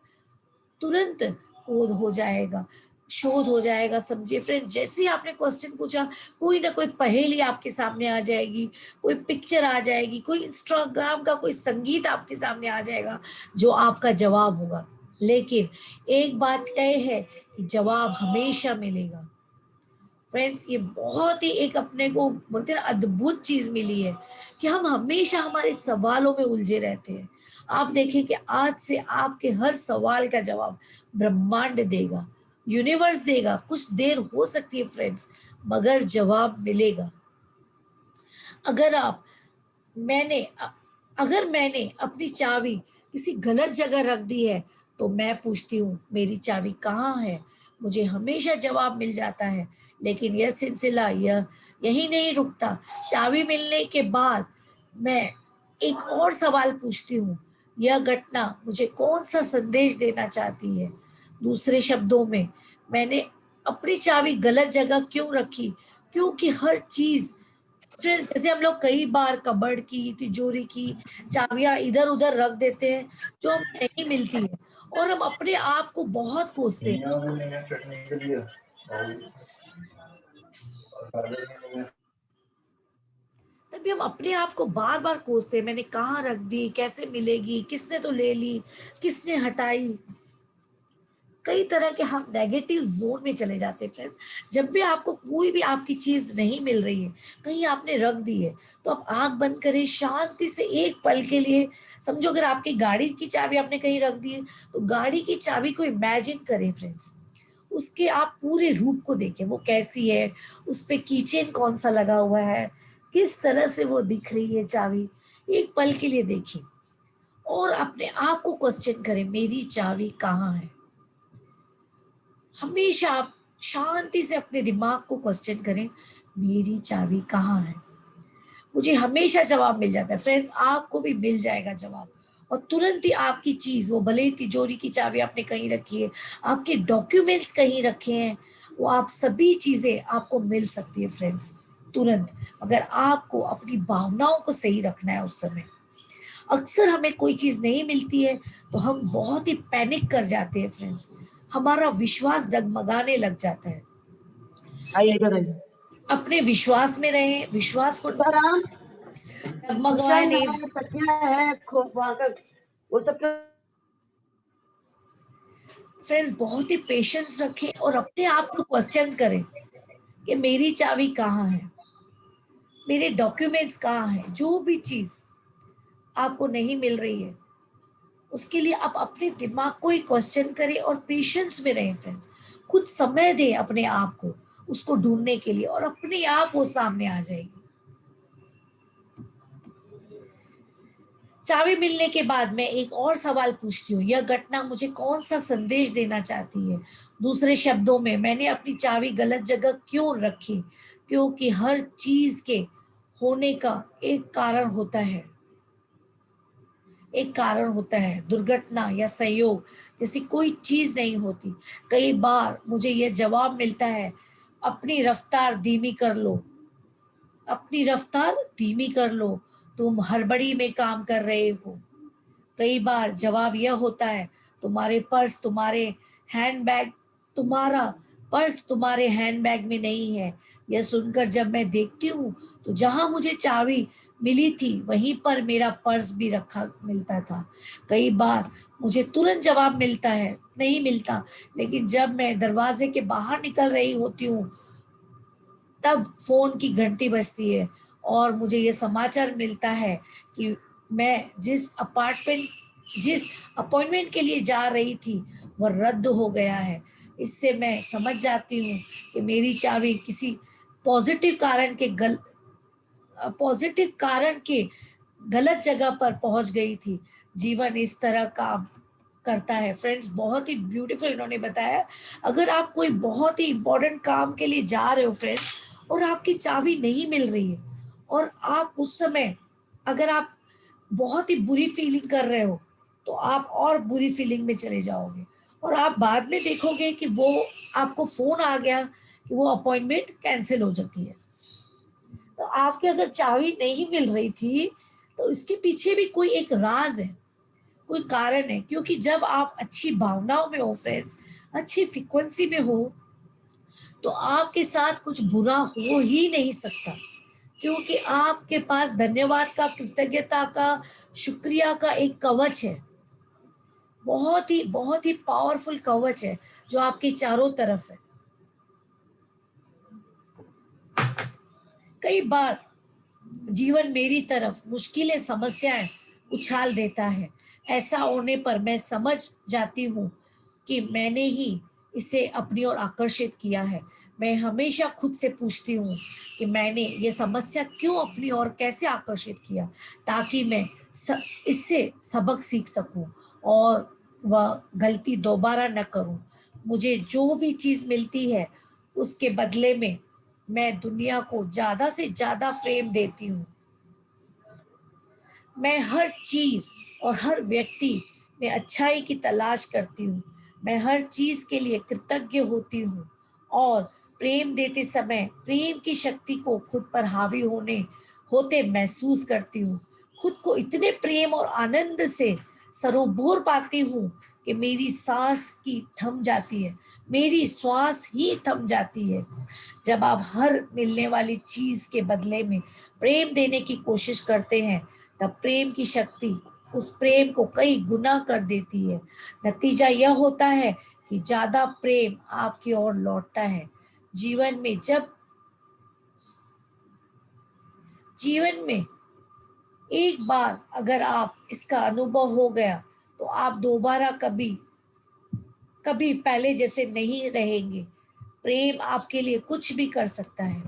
तुरंत शोध हो जाएगा, शोध हो जाएगा। समझिए फ्रेंड, जैसे ही आपने क्वेश्चन पूछा, कोई ना कोई पहेली आपके सामने आ जाएगी, कोई पिक्चर आ जाएगी, कोई इंस्टाग्राम का कोई संगीत आपके सामने आ जाएगा जो आपका जवाब होगा। लेकिन एक बात तय है कि जवाब हमेशा मिलेगा। फ्रेंड्स, ये बहुत ही एक अपने को बोलते हैं अद्भुत चीज मिली है कि हम हमेशा हमारे सवालों में उलझे रहते हैं। आप देखिए कि आज से आपके हर सवाल का जवाब ब्रह्मांड देगा, यूनिवर्स देगा। कुछ देर हो सकती है फ्रेंड्स, मगर जवाब मिलेगा। अगर आप मैंने अगर मैंने अपनी चाबी किसी गलत जगह रख दी है तो मैं पूछती हूँ मेरी चाबी कहाँ है, मुझे हमेशा जवाब मिल जाता है। लेकिन यह सिलसिला यही नहीं रुकता। चाबी मिलने के बाद मैं एक और सवाल पूछती हूँ, यह घटना मुझे कौन सा संदेश देना चाहती है। दूसरे शब्दों में, मैंने अपनी चाबी गलत जगह क्यों रखी, क्योंकि हर चीज फ्रेंड्स, जैसे हम लोग कई बार कबर्ड की, तिजोरी की चाबियां इधर उधर रख देते हैं जो हमें नहीं मिलती है, और हम अपने आप को बहुत कोसते हैं। तभी हम अपने आप को बार बार कोसते हैं, मैंने कहाँ रख दी, कैसे मिलेगी, किसने तो ले ली, किसने हटाई। कई तरह के हम नेगेटिव जोन में चले जाते हैं फ्रेंड्स। जब भी आपको कोई भी आपकी चीज नहीं मिल रही है, कहीं आपने रख दी है, तो आप आंख बंद करें, शांति से एक पल के लिए समझो, अगर आपकी गाड़ी की चाबी आपने कहीं रख दी है तो गाड़ी की चाबी को इमेजिन करें फ्रेंड्स, उसके आप पूरे रूप को देखें, वो कैसी है, उस पे कीचेन कौन सा लगा हुआ है, किस तरह से वो दिख रही है चाबी। एक पल के लिए देखिए और अपने आप को क्वेश्चन करें, मेरी चाबी कहाँ है। हमेशा आप शांति से अपने दिमाग को क्वेश्चन करें, मेरी चाबी कहाँ है। मुझे हमेशा जवाब मिल जाता है फ्रेंड्स, आपको भी मिल जाएगा जवाब। और तुरंत ही आपकी चीज, वो भले ही तिजोरी की चाबी आपने कहीं रखी है, आपके डॉक्यूमेंट्स कहीं रखे हैं, वो आप सभी चीजें आपको मिल सकती है फ्रेंड्स तुरंत, अगर आपको अपनी भावनाओं को सही रखना है उस समय। अक्सर हमें कोई चीज नहीं मिलती है तो हम बहुत ही पैनिक कर जाते हैं फ्रेंड्स, हमारा विश्वास डगमगाने लग जाता है। आइए इधर आइए। अपने विश्वास में रहें, विश्वास को सीताराम, डगमगाए कुशन नहीं। है, तकिया है, वहाँ का वो सब फ्रेंड्स, बहुत ही पेशेंस रखें और अपने आप को क्वेश्चन करें कि मेरी चाबी कहाँ है, मेरे डॉक्यूमेंट्स कहाँ हैं। जो भी चीज आपको नहीं मिल रही है उसके लिए आप अपने दिमाग को ही क्वेश्चन करें और पेशेंस में रहें फ्रेंड्स। कुछ समय दें अपने आप को उसको ढूंढने के लिए, और अपने आप वो सामने आ जाएगी। चाबी मिलने के बाद मैं एक और सवाल पूछती हूँ, यह घटना मुझे कौन सा संदेश देना चाहती है? दूसरे शब्दों में, मैंने अपनी चाबी गलत जगह क्यों रखी? क्योंकि हर चीज के होने का एक कारण होता है, एक कारण होता है। दुर्घटना या संयोग जैसी कोई चीज नहीं होती। कई बार मुझे यह जवाब मिलता है, अपनी रफ्तार धीमी कर लो, अपनी रफ्तार धीमी कर लो, तुम हड़बड़ी में काम कर रहे हो। कई बार जवाब यह होता है, तुम्हारे पर्स तुम्हारे हैंडबैग तुम्हारा पर्स तुम्हारे हैंडबैग में नहीं है। यह सुनकर जब मैं देखती हूँ तो जहां मुझे चाबी मिली थी वहीं पर मेरा पर्स भी रखा मिलता था। कई बार मुझे तुरंत जवाब मिलता है, नहीं मिलता, लेकिन जब मैं दरवाजे के बाहर निकल रही होती हूँ तब फोन की घंटी बजती है और मुझे ये समाचार मिलता है कि मैं जिस अपॉइंटमेंट के लिए जा रही थी वह रद्द हो गया है। इससे मैं समझ जाती हूँ कि मेरी चाबी किसी पॉजिटिव कारण के पॉजिटिव कारण के गलत जगह पर पहुंच गई थी। जीवन इस तरह काम करता है। फ्रेंड्स, बहुत ही ब्यूटीफुल इन्होंने बताया। अगर आप कोई बहुत ही इंपॉर्टेंट काम के लिए जा रहे हो फ्रेंड्स, और आपकी चाबी नहीं मिल रही है, और आप उस समय अगर आप बहुत ही बुरी फीलिंग कर रहे हो, तो आप और बुरी फीलिंग में चले जाओगे, और आप बाद में देखोगे कि वो आपको फोन आ गया कि वो अपॉइंटमेंट कैंसिल हो चुकी है। तो आपके अगर चाबी नहीं मिल रही थी तो इसके पीछे भी कोई एक राज है, कोई कारण है। क्योंकि जब आप अच्छी भावनाओं में हो फ्रेंड्स, अच्छी फ्रीक्वेंसी में हो, तो आपके साथ कुछ बुरा हो ही नहीं सकता। क्योंकि आपके पास धन्यवाद का, कृतज्ञता का, शुक्रिया का एक कवच है, बहुत ही पावरफुल कवच है जो आपके चारों तरफ है। कई बार जीवन मेरी तरफ मुश्किलें, समस्याएं उछाल देता है। ऐसा होने पर मैं समझ जाती हूँ कि मैंने ही इसे अपनी ओर आकर्षित किया है। मैं हमेशा खुद से पूछती हूँ कि मैंने ये समस्या क्यों अपनी ओर कैसे आकर्षित किया, ताकि मैं इससे सबक सीख सकूं और वह गलती दोबारा न करूं। मुझे जो भी चीज मिलती है उसके बदले में मैं दुनिया को ज्यादा से ज्यादा प्रेम देती हूँ। मैं हर चीज और हर व्यक्ति में अच्छाई की तलाश करती हूँ। मैं हर चीज के लिए कृतज्ञ होती हूँ और प्रेम देते समय प्रेम की शक्ति को खुद पर हावी होते महसूस करती हूँ। खुद को इतने प्रेम और आनंद से सरोबोर पाती हूँ कि मेरी श्वास ही थम जाती है। जब आप हर मिलने वाली चीज के बदले में प्रेम देने की कोशिश करते हैं, तब प्रेम की शक्ति उस प्रेम को कई गुना कर देती है। नतीजा यह होता है कि ज्यादा प्रेम आपकी ओर लौटता है। जीवन में एक बार अगर आप इसका अनुभव हो गया तो आप दोबारा कभी पहले जैसे नहीं रहेंगे। प्रेम आपके लिए कुछ भी कर सकता है।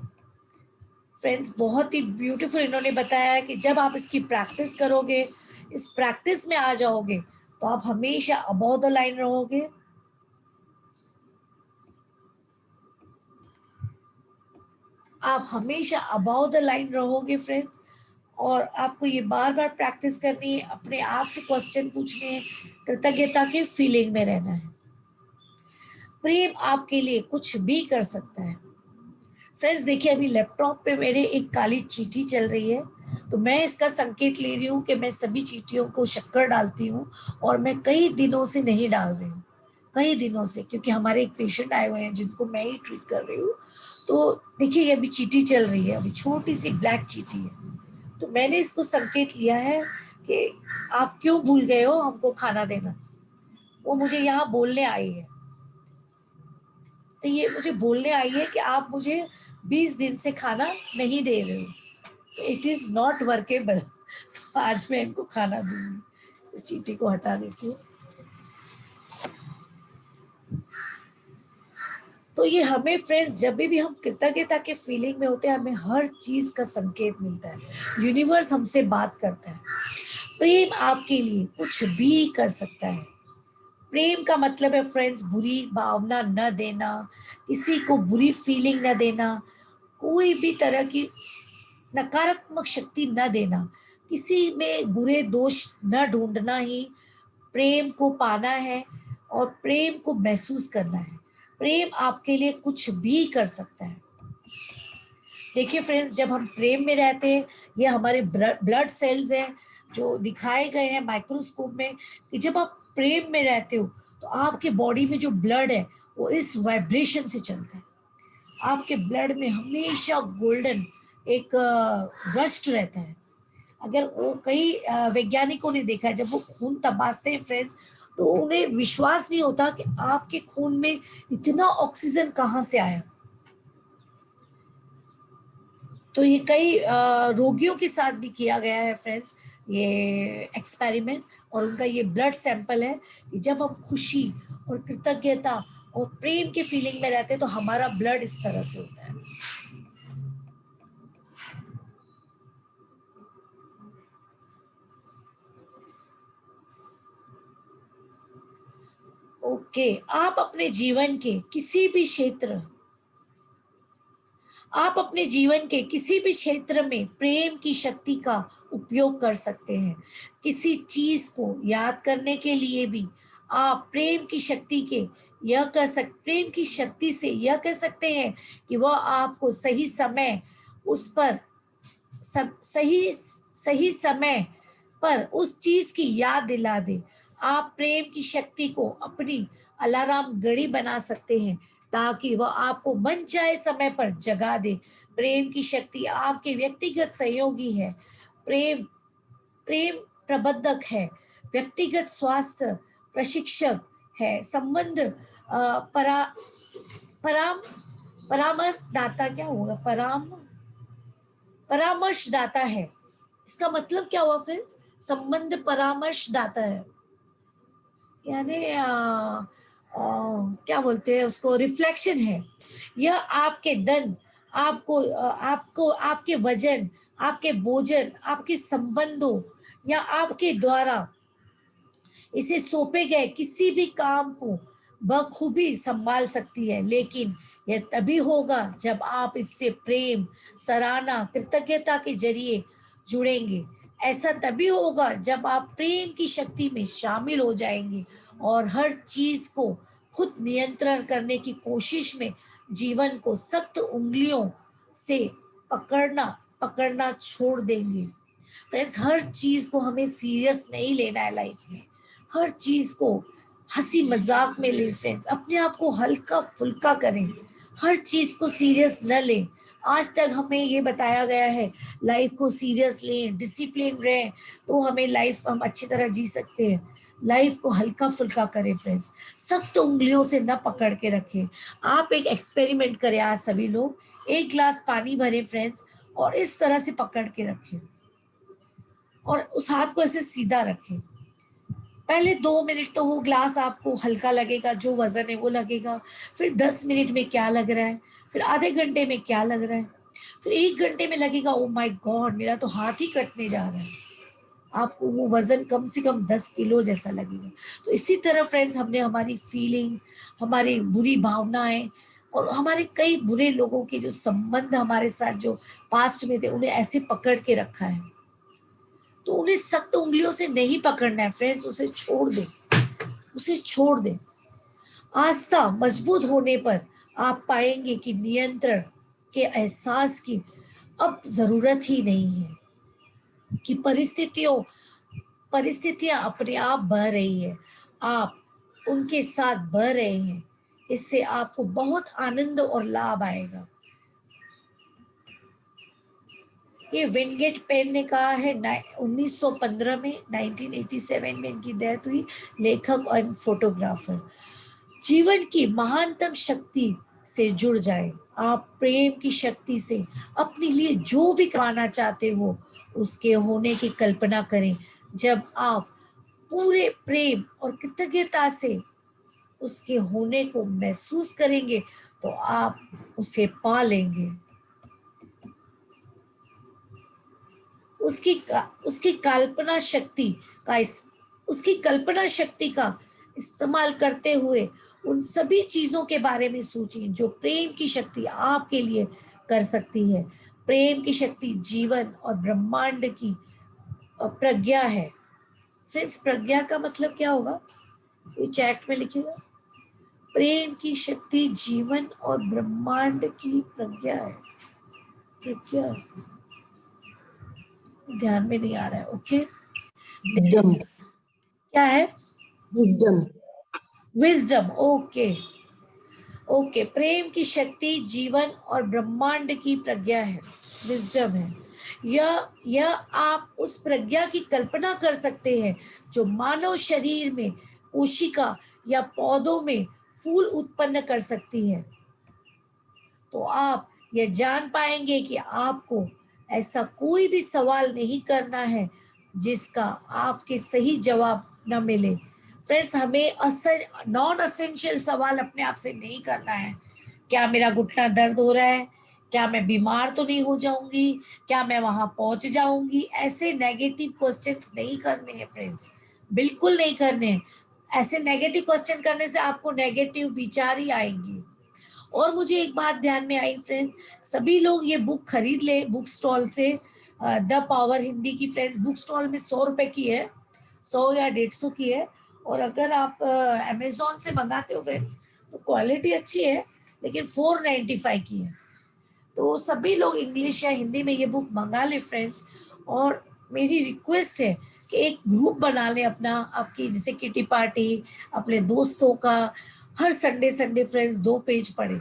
फ्रेंड्स, बहुत ही ब्यूटीफुल इन्होंने बताया है कि जब आप इसकी प्रैक्टिस करोगे, इस प्रैक्टिस में आ जाओगे, तो आप हमेशा अबव द लाइन रहोगे। आप हमेशा अबव द लाइन रहोगे फ्रेंड्स। और आपको ये बार बार प्रैक्टिस करनी है, अपने आप से क्वेश्चन पूछने हैं, कृतज्ञता के फीलिंग में रहना है। प्रेम आपके लिए कुछ भी कर सकता है। फ्रेंड्स, देखिए अभी लैपटॉप पे मेरे एक काली चींटी चल रही है, तो मैं इसका संकेत ले रही हूँ कि मैं सभी चींटियों को शक्कर डालती हूँ, और मैं कई दिनों से नहीं डाल रही हूँ, कई दिनों से, क्योंकि हमारे एक पेशेंट आए हुए हैं जिनको मैं ही ट्रीट कर रही हूँ। तो देखिए ये अभी चींटी चल रही है, अभी छोटी सी ब्लैक चींटी है। तो मैंने इसको संकेत लिया है कि आप क्यों भूल गए हो हमको खाना देना। वो मुझे यहाँ बोलने आई है, तो ये मुझे बोलने आई है कि आप मुझे 20 दिन से खाना नहीं दे रहे हो, तो इट इज नॉट वर्केबल। तो आज मैं इनको खाना दूंगी। तो चींटी को हटा देती हूँ। तो ये हमें फ्रेंड्स, जब भी हम कृतज्ञता के फीलिंग में होते हैं, हमें हर चीज का संकेत मिलता है। यूनिवर्स हमसे बात करता है। प्रेम आपके लिए कुछ भी कर सकता है। प्रेम का मतलब है फ्रेंड्स, बुरी भावना न देना, किसी को बुरी फीलिंग न देना, कोई भी तरह की नकारात्मक शक्ति न देना, किसी में बुरे दोष न ढूंढना ही प्रेम को पाना है और प्रेम को महसूस करना है। प्रेम आपके लिए कुछ भी कर सकता है। देखिए फ्रेंड्स, जब हम प्रेम में रहते हैं, ये हमारे ब्लड सेल्स हैं जो दिखाए गए हैं माइक्रोस्कोप में, कि जब आप प्रेम में रहते हो तो आपके बॉडी में जो ब्लड है वो इस वाइब्रेशन से चलता है। आपके ब्लड में हमेशा गोल्डन एक रस्ट रहता है। अगर वो कई वैज्ञानिकों ने देखा है, जब वो खून तपासते हैं फ्रेंड्स, तो उन्हें विश्वास नहीं होता कि आपके खून में इतना ऑक्सीजन कहाँ से आया। तो ये कई रोगियों के साथ भी किया गया है फ्रेंड्स, ये एक्सपेरिमेंट, और उनका ये ब्लड सैंपल है कि जब हम खुशी और कृतज्ञता और प्रेम के फीलिंग में रहते हैं तो हमारा ब्लड इस तरह से होता है। ओके, आप अपने जीवन के किसी भी क्षेत्र में प्रेम की शक्ति का उपयोग कर सकते हैं। किसी चीज को याद करने के लिए भी आप प्रेम की शक्ति से यह कह सकते हैं कि वह आपको सही समय पर उस चीज की याद दिला दे। आप प्रेम की शक्ति को अपनी अलार्म घड़ी बना सकते हैं ताकि वह आपको मनचाहे समय पर जगा दे। प्रेम की शक्ति आपके व्यक्तिगत सहयोगी है, प्रेम प्रेम प्रबंधक है, व्यक्तिगत स्वास्थ्य प्रशिक्षक है, संबंध परा पराम परामर्शदाता, क्या होगा परामर्शदाता है। इसका मतलब क्या हुआ फ्रेंड्स? संबंध परामर्शदाता है, यानी क्या बोलते हैं उसको, रिफ्लेक्शन है। यह आपके धन, आपके वजन, आपके भोजन, आपके संबंधों या आपके द्वारा इसे सौंपे गए किसी भी काम को बखूबी संभाल सकती है। लेकिन यह तभी होगा जब आप इससे प्रेम, सराहना, कृतज्ञता के जरिए जुड़ेंगे। ऐसा तभी होगा जब आप प्रेम की शक्ति में शामिल हो जाएंगे और हर चीज को खुद नियंत्रण करने की कोशिश में जीवन को सख्त उंगलियों से पकड़ना छोड़ देंगे। फ्रेंड्स, हर चीज को हमें सीरियस नहीं लेना है लाइफ में। हर चीज को हंसी मजाक में लें फ्रेंड्स, अपने आप को हल्का फुल्का करें, हर चीज को सीरियस न लें। आज तक हमें ये बताया गया है लाइफ को सीरियस लें, डिसिप्लिन रहें, तो हमें लाइफ हम अच्छी तरह जी सकते हैं। लाइफ को हल्का फुल्का करें फ्रेंड्स, सख्त उंगलियों से न पकड़ के रखें। आप एक एक्सपेरिमेंट करें, आज सभी लोग एक गिलास पानी भरें फ्रेंड्स और इस तरह से पकड़ के रखें और उस हाथ को ऐसे सीधा रखें। पहले 2 मिनट तो वो ग्लास आपको हल्का लगेगा, जो वजन है वो लगेगा। फिर 10 मिनट में क्या लग रहा है, फिर आधे घंटे में क्या लग रहा है, फिर 1 घंटे में लगेगा ओ माय गॉड मेरा तो हाथ ही कटने जा रहा है। आपको वो वजन कम से कम 10 किलो जैसा लगेगा। तो इसी तरह फ्रेंड्स, हमने हमारी फीलिंग्स, हमारी बुरी भावनाएं और हमारे कई बुरे लोगों के जो संबंध हमारे साथ जो पास्ट में थे, उन्हें ऐसे पकड़ के रखा है। तो उन्हें सख्त उंगलियों से नहीं पकड़ना है फ्रेंड्स, उसे छोड़ दे। आस्था मजबूत होने पर आप पाएंगे कि नियंत्रण के एहसास की अब जरूरत ही नहीं है, कि परिस्थितियां अपने आप बह रही है, आप उनके साथ बह रहे हैं। इससे आपको बहुत आनंद और लाभ आएगा। ये विनगेट पेन ने कहा है 1915 में, 1987 में इनकी डेथ हुई, लेखक और फोटोग्राफर। जीवन की महानतम शक्ति से जुड़ जाए। आप प्रेम की शक्ति से अपने लिए जो भी करवाना चाहते हो उसके होने की कल्पना करें। जब आप पूरे प्रेम और कृतज्ञता से उसके होने को महसूस करेंगे तो आप उसे पा लेंगे। उसकी कल्पना शक्ति का इस्तेमाल करते हुए उन सभी चीजों के बारे में सोचिए जो प्रेम की शक्ति आपके लिए कर सकती है। प्रेम की शक्ति जीवन और ब्रह्मांड की प्रज्ञा है। फ्रेंड्स, प्रज्ञा का मतलब क्या होगा, ये चैट में लिखिएगा। प्रेम की शक्ति जीवन और ब्रह्मांड की प्रज्ञा है। प्रज्ञा ध्यान में नहीं आ रहा है। ओके, विजडम, क्या है? Wisdom, wisdom. ओके ओके, प्रेम की शक्ति जीवन और ब्रह्मांड की प्रज्ञा है, विजडम है। यह आप उस प्रज्ञा की कल्पना कर सकते हैं जो मानव शरीर में कोशिका या पौधों में फूल उत्पन्न कर सकती है। तो आप यह जान पाएंगे कि आपको ऐसा कोई भी सवाल नहीं करना है जिसका आपके सही जवाब न मिले। फ्रेंड्स, हमें नॉन असेंशियल सवाल अपने आप से नहीं करना है। क्या मेरा घुटना दर्द हो रहा है? क्या मैं बीमार तो नहीं हो जाऊंगी? क्या मैं वहां पहुंच जाऊंगी? ऐसे नेगेटिव क्वेश्चंस नहीं करने हैं फ्रेंड्स, बिल्कुल नहीं करने हैं। ऐसे नेगेटिव क्वेश्चन करने से आपको नेगेटिव विचार ही आएंगे। और मुझे एक बात ध्यान में आई फ्रेंड्स, सभी लोग ये बुक खरीद ले बुक स्टॉल से, द पावर हिंदी की। फ्रेंड्स, बुक स्टॉल में 100 रुपए की है, 100 या 150 की है। और अगर आप अमेजोन से मंगाते हो फ्रेंड्स तो क्वालिटी अच्छी है, लेकिन 495 की है। तो सभी लोग इंग्लिश या हिंदी में ये बुक मंगा ले फ्रेंड्स। और मेरी रिक्वेस्ट है कि एक ग्रुप बना ले अपना, आपकी जैसे किटी पार्टी, अपने दोस्तों का। हर संडे फ्रेंड्स 2 पेज पढ़े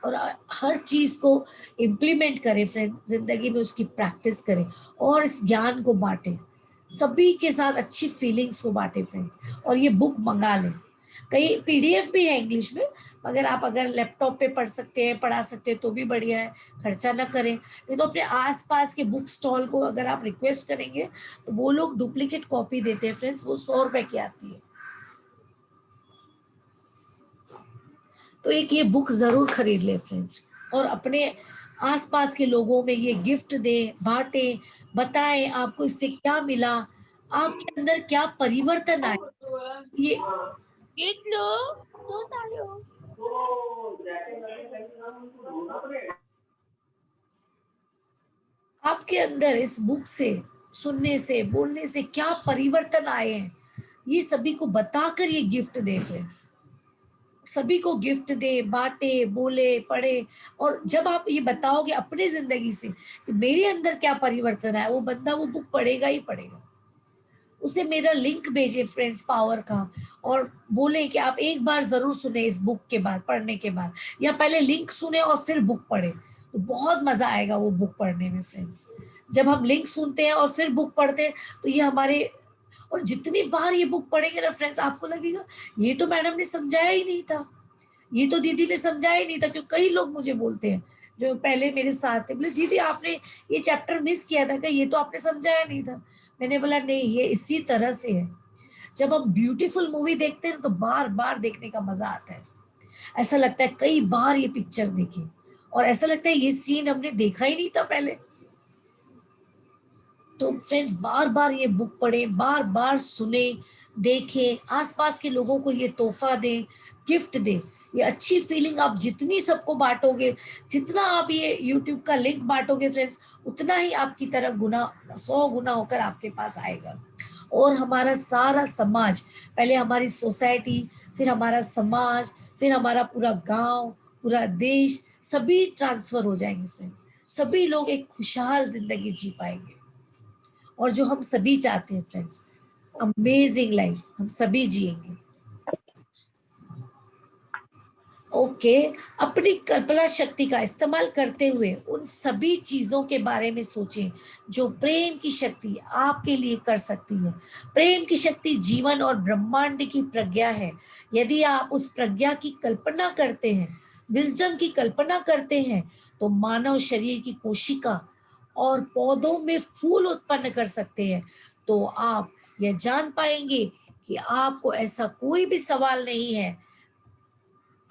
और हर चीज को इम्प्लीमेंट करें फ्रेंड, जिंदगी में उसकी प्रैक्टिस करें और इस ज्ञान को बांटें, सभी के साथ अच्छी फीलिंग्स को बांटें फ्रेंड्स। और ये बुक मंगा लें। कई पीडीएफ भी है इंग्लिश में, मगर आप अगर लैपटॉप पे पढ़ सकते हैं, पढ़ा सकते हैं तो भी बढ़िया है, खर्चा ना करें। नहीं तो अपने आसपास के बुक स्टॉल को अगर आप रिक्वेस्ट करेंगे तो वो लोग डुप्लीकेट कॉपी देते हैं फ्रेंड्स, वो 100 रुपए की आती है। तो एक ये बुक जरूर खरीद ले फ्रेंड्स, और अपने आसपास के लोगों में ये गिफ्ट दें, बांटें, बताएं आपको इससे क्या मिला, आपके अंदर क्या परिवर्तन आए। ये आपके अंदर इस बुक से, सुनने से, बोलने से क्या परिवर्तन आए हैं, ये सभी को बताकर ये गिफ्ट दे फ्रेंड्स। सभी को गिफ्ट दे, बांटे, बोले, पढ़े। और जब आप ये बताओगे अपनी जिंदगी से कि मेरे अंदर क्या परिवर्तन है, वो बंदा वो बुक पढ़ेगा ही पढ़ेगा। उसे मेरा लिंक भेजे फ्रेंड्स पावर का, और बोले कि आप एक बार जरूर सुने इस बुक के बाद, पढ़ने के बाद, या पहले लिंक सुने और फिर बुक पढ़े, तो बहुत मजा आएगा वो बुक पढ़ने में फ्रेंड्स। जब हम लिंक सुनते हैं और फिर बुक पढ़ते हैं तो ये हमारे, और जितनी बार ये बुक पढ़ेंगे ना फ्रेंड्स, आपको लगेगा ये तो मैडम ने समझाया ही नहीं था, ये तो दीदी ने समझाया ही नहीं था। क्योंकि कई लोग मुझे बोलते हैं जो पहले मेरे साथ थे, बोले दीदी आपने ये चैप्टर मिस किया था क्या, ये तो आपने समझाया नहीं था। मैंने बोला नहीं, ये इसी तरह से है। जब हम ब्यूटीफुल मूवी देखते हैं तो बार बार देखने का मजा आता है, ऐसा लगता है कई बार ये पिक्चर देखी, और ऐसा लगता है ये सीन हमने देखा ही नहीं था पहले। तो फ्रेंड्स, बार बार ये बुक पढ़ें, बार बार सुने, देखें, आसपास के लोगों को ये तोहफा दें, गिफ्ट दें। ये अच्छी फीलिंग आप जितनी सबको बांटोगे, जितना आप ये यूट्यूब का लिंक बांटोगे फ्रेंड्स, उतना ही आपकी तरफ गुना 100 गुना होकर आपके पास आएगा। और हमारा सारा समाज, पहले हमारी सोसाइटी, फिर हमारा समाज, फिर हमारा पूरा गांव, पूरा देश, सभी ट्रांसफर हो जाएंगे फ्रेंड्स। सभी लोग एक खुशहाल जिंदगी जी पाएंगे, और जो हम सभी चाहते हैं फ्रेंड्स, अमेजिंग लाइफ हम सभी जिएंगे। ओके, अपनी कल्पना शक्ति का इस्तेमाल करते हुए उन सभी चीजों के बारे में सोचें जो प्रेम की शक्ति आपके लिए कर सकती है। प्रेम की शक्ति जीवन और ब्रह्मांड की प्रज्ञा है। यदि आप उस प्रज्ञा की कल्पना करते हैं, विजडम की कल्पना करते हैं, तो मानव शरीर की कोशिका और पौधों में फूल उत्पन्न कर सकते हैं। तो आप यह जान पाएंगे कि आपको ऐसा कोई भी सवाल नहीं है,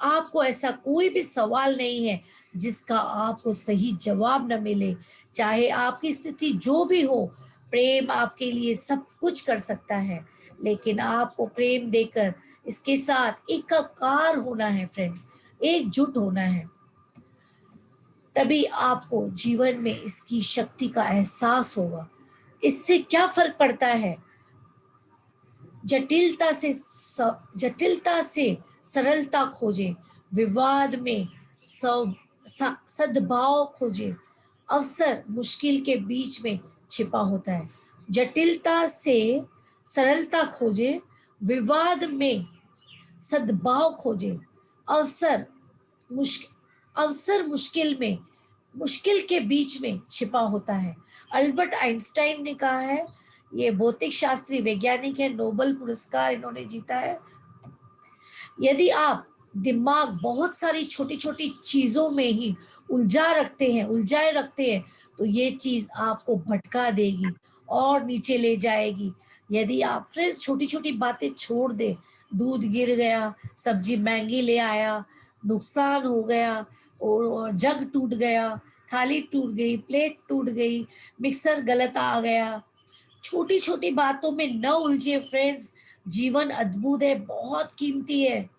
आपको ऐसा कोई भी सवाल नहीं है जिसका आपको सही जवाब न मिले। चाहे आपकी स्थिति जो भी हो, प्रेम आपके लिए सब कुछ कर सकता है, लेकिन आपको प्रेम देकर इसके साथ एकाकार होना है फ्रेंड्स, एकजुट होना है। तभी आपको जीवन में इसकी शक्ति का एहसास होगा। इससे क्या फर्क पड़ता है? जटिलता से सरलता खोजे, विवाद में सद्भाव खोजे। अवसर मुश्किल के बीच में छिपा होता है। जटिलता से सरलता खोजे, विवाद में सद्भाव खोजे। अवसर मुश्किल के बीच में छिपा होता है। अल्बर्ट आइंस्टाइन ने कहा है, ये भौतिक शास्त्री वैज्ञानिक है, नोबेल पुरस्कार इन्होंने जीता है। यदि आप दिमाग बहुत सारी छोटी छोटी चीजों में ही उलझाए रखते हैं, तो ये चीज आपको भटका देगी और नीचे ले जाएगी। यदि आप फिर छोटी छोटी बातें छोड़ दे, दूध गिर गया, सब्जी महंगी ले आया, नुकसान हो गया, और जग टूट गया, थाली टूट गई, प्लेट टूट गई, मिक्सर गलत आ गया, छोटी छोटी बातों में न उलझे फ्रेंड्स। जीवन अद्भुत है, बहुत कीमती है।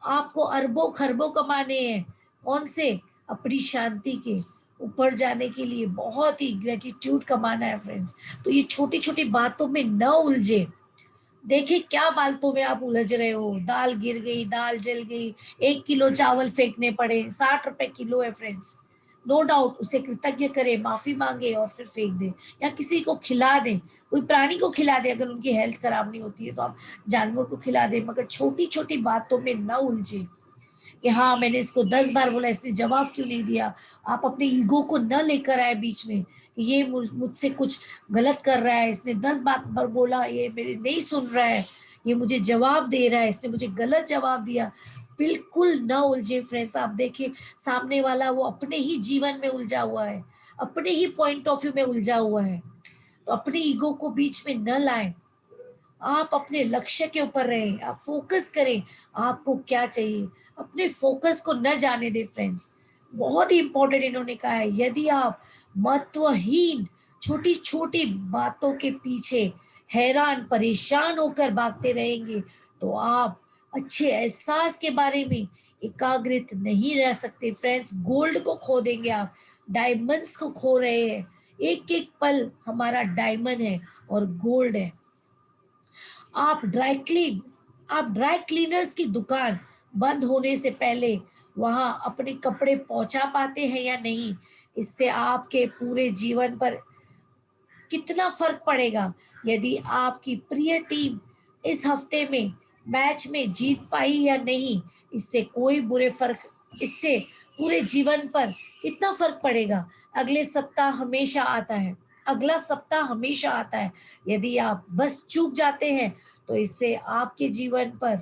आपको अरबों खरबों कमाने हैं, कौन से? अपनी शांति के ऊपर जाने के लिए बहुत ही ग्रेटिट्यूड कमाना है फ्रेंड्स। तो ये छोटी छोटी बातों में न उलझे। देखिए क्या बातों में आप उलझ रहे हो, दाल गिर गई, दाल जल गई, 1 किलो चावल फेंकने पड़े, 60 रुपए किलो है फ्रेंड्स। नो डाउट उसे कृतज्ञ करे, माफी मांगे और फिर फेंक दे, या किसी को खिला दे, कोई प्राणी को खिला दे। अगर उनकी हेल्थ खराब नहीं होती है तो आप जानवर को खिला दे, मगर छोटी छोटी बातों में न उलझे कि हाँ मैंने इसको 10 बार बोला, इसने जवाब क्यों नहीं दिया। आप अपने ईगो को न लेकर आए बीच में, ये मुझसे कुछ गलत कर रहा है, इसने 10 बार बोला, ये मेरे नहीं सुन रहा है, ये मुझे जवाब दे रहा है, इसने मुझे गलत जवाब दिया। बिल्कुल न उलझे फ्रेंड्स। आप देखिए सामने वाला वो अपने ही जीवन में उलझा हुआ है, अपने ही पॉइंट ऑफ व्यू में उलझा हुआ है, तो अपने ईगो को बीच में न लाएं। आप अपने लक्ष्य के ऊपर रहें, आप फोकस करें, आपको क्या चाहिए, अपने फोकस को न जाने दे फ्रेंड्स। बहुत ही इंपॉर्टेंट इन्होंने कहा है, यदि आप महत्वहीन छोटी छोटी बातों के पीछे हैरान परेशान होकर भागते रहेंगे, तो आप अच्छे एहसास के बारे में एकाग्रित नहीं रह सकते फ्रेंड्स। गोल्ड को खो देंगे आप, डायमंड्स को खो रहे हैं। एक एक पल हमारा डायमंड है और गोल्ड है। आप ड्राई क्लीनर्स की दुकान बंद होने से पहले वहां अपने कपड़े पहुंचा पाते हैं या नहीं, इससे आपके पूरे जीवन पर कितना फर्क पड़ेगा। यदि आपकी प्रिय टीम इस हफ्ते में मैच में जीत पाई या नहीं, इससे पूरे जीवन पर कितना फर्क पड़ेगा। अगला सप्ताह हमेशा आता है। यदि आप बस चूक जाते हैं तो इससे आपके जीवन पर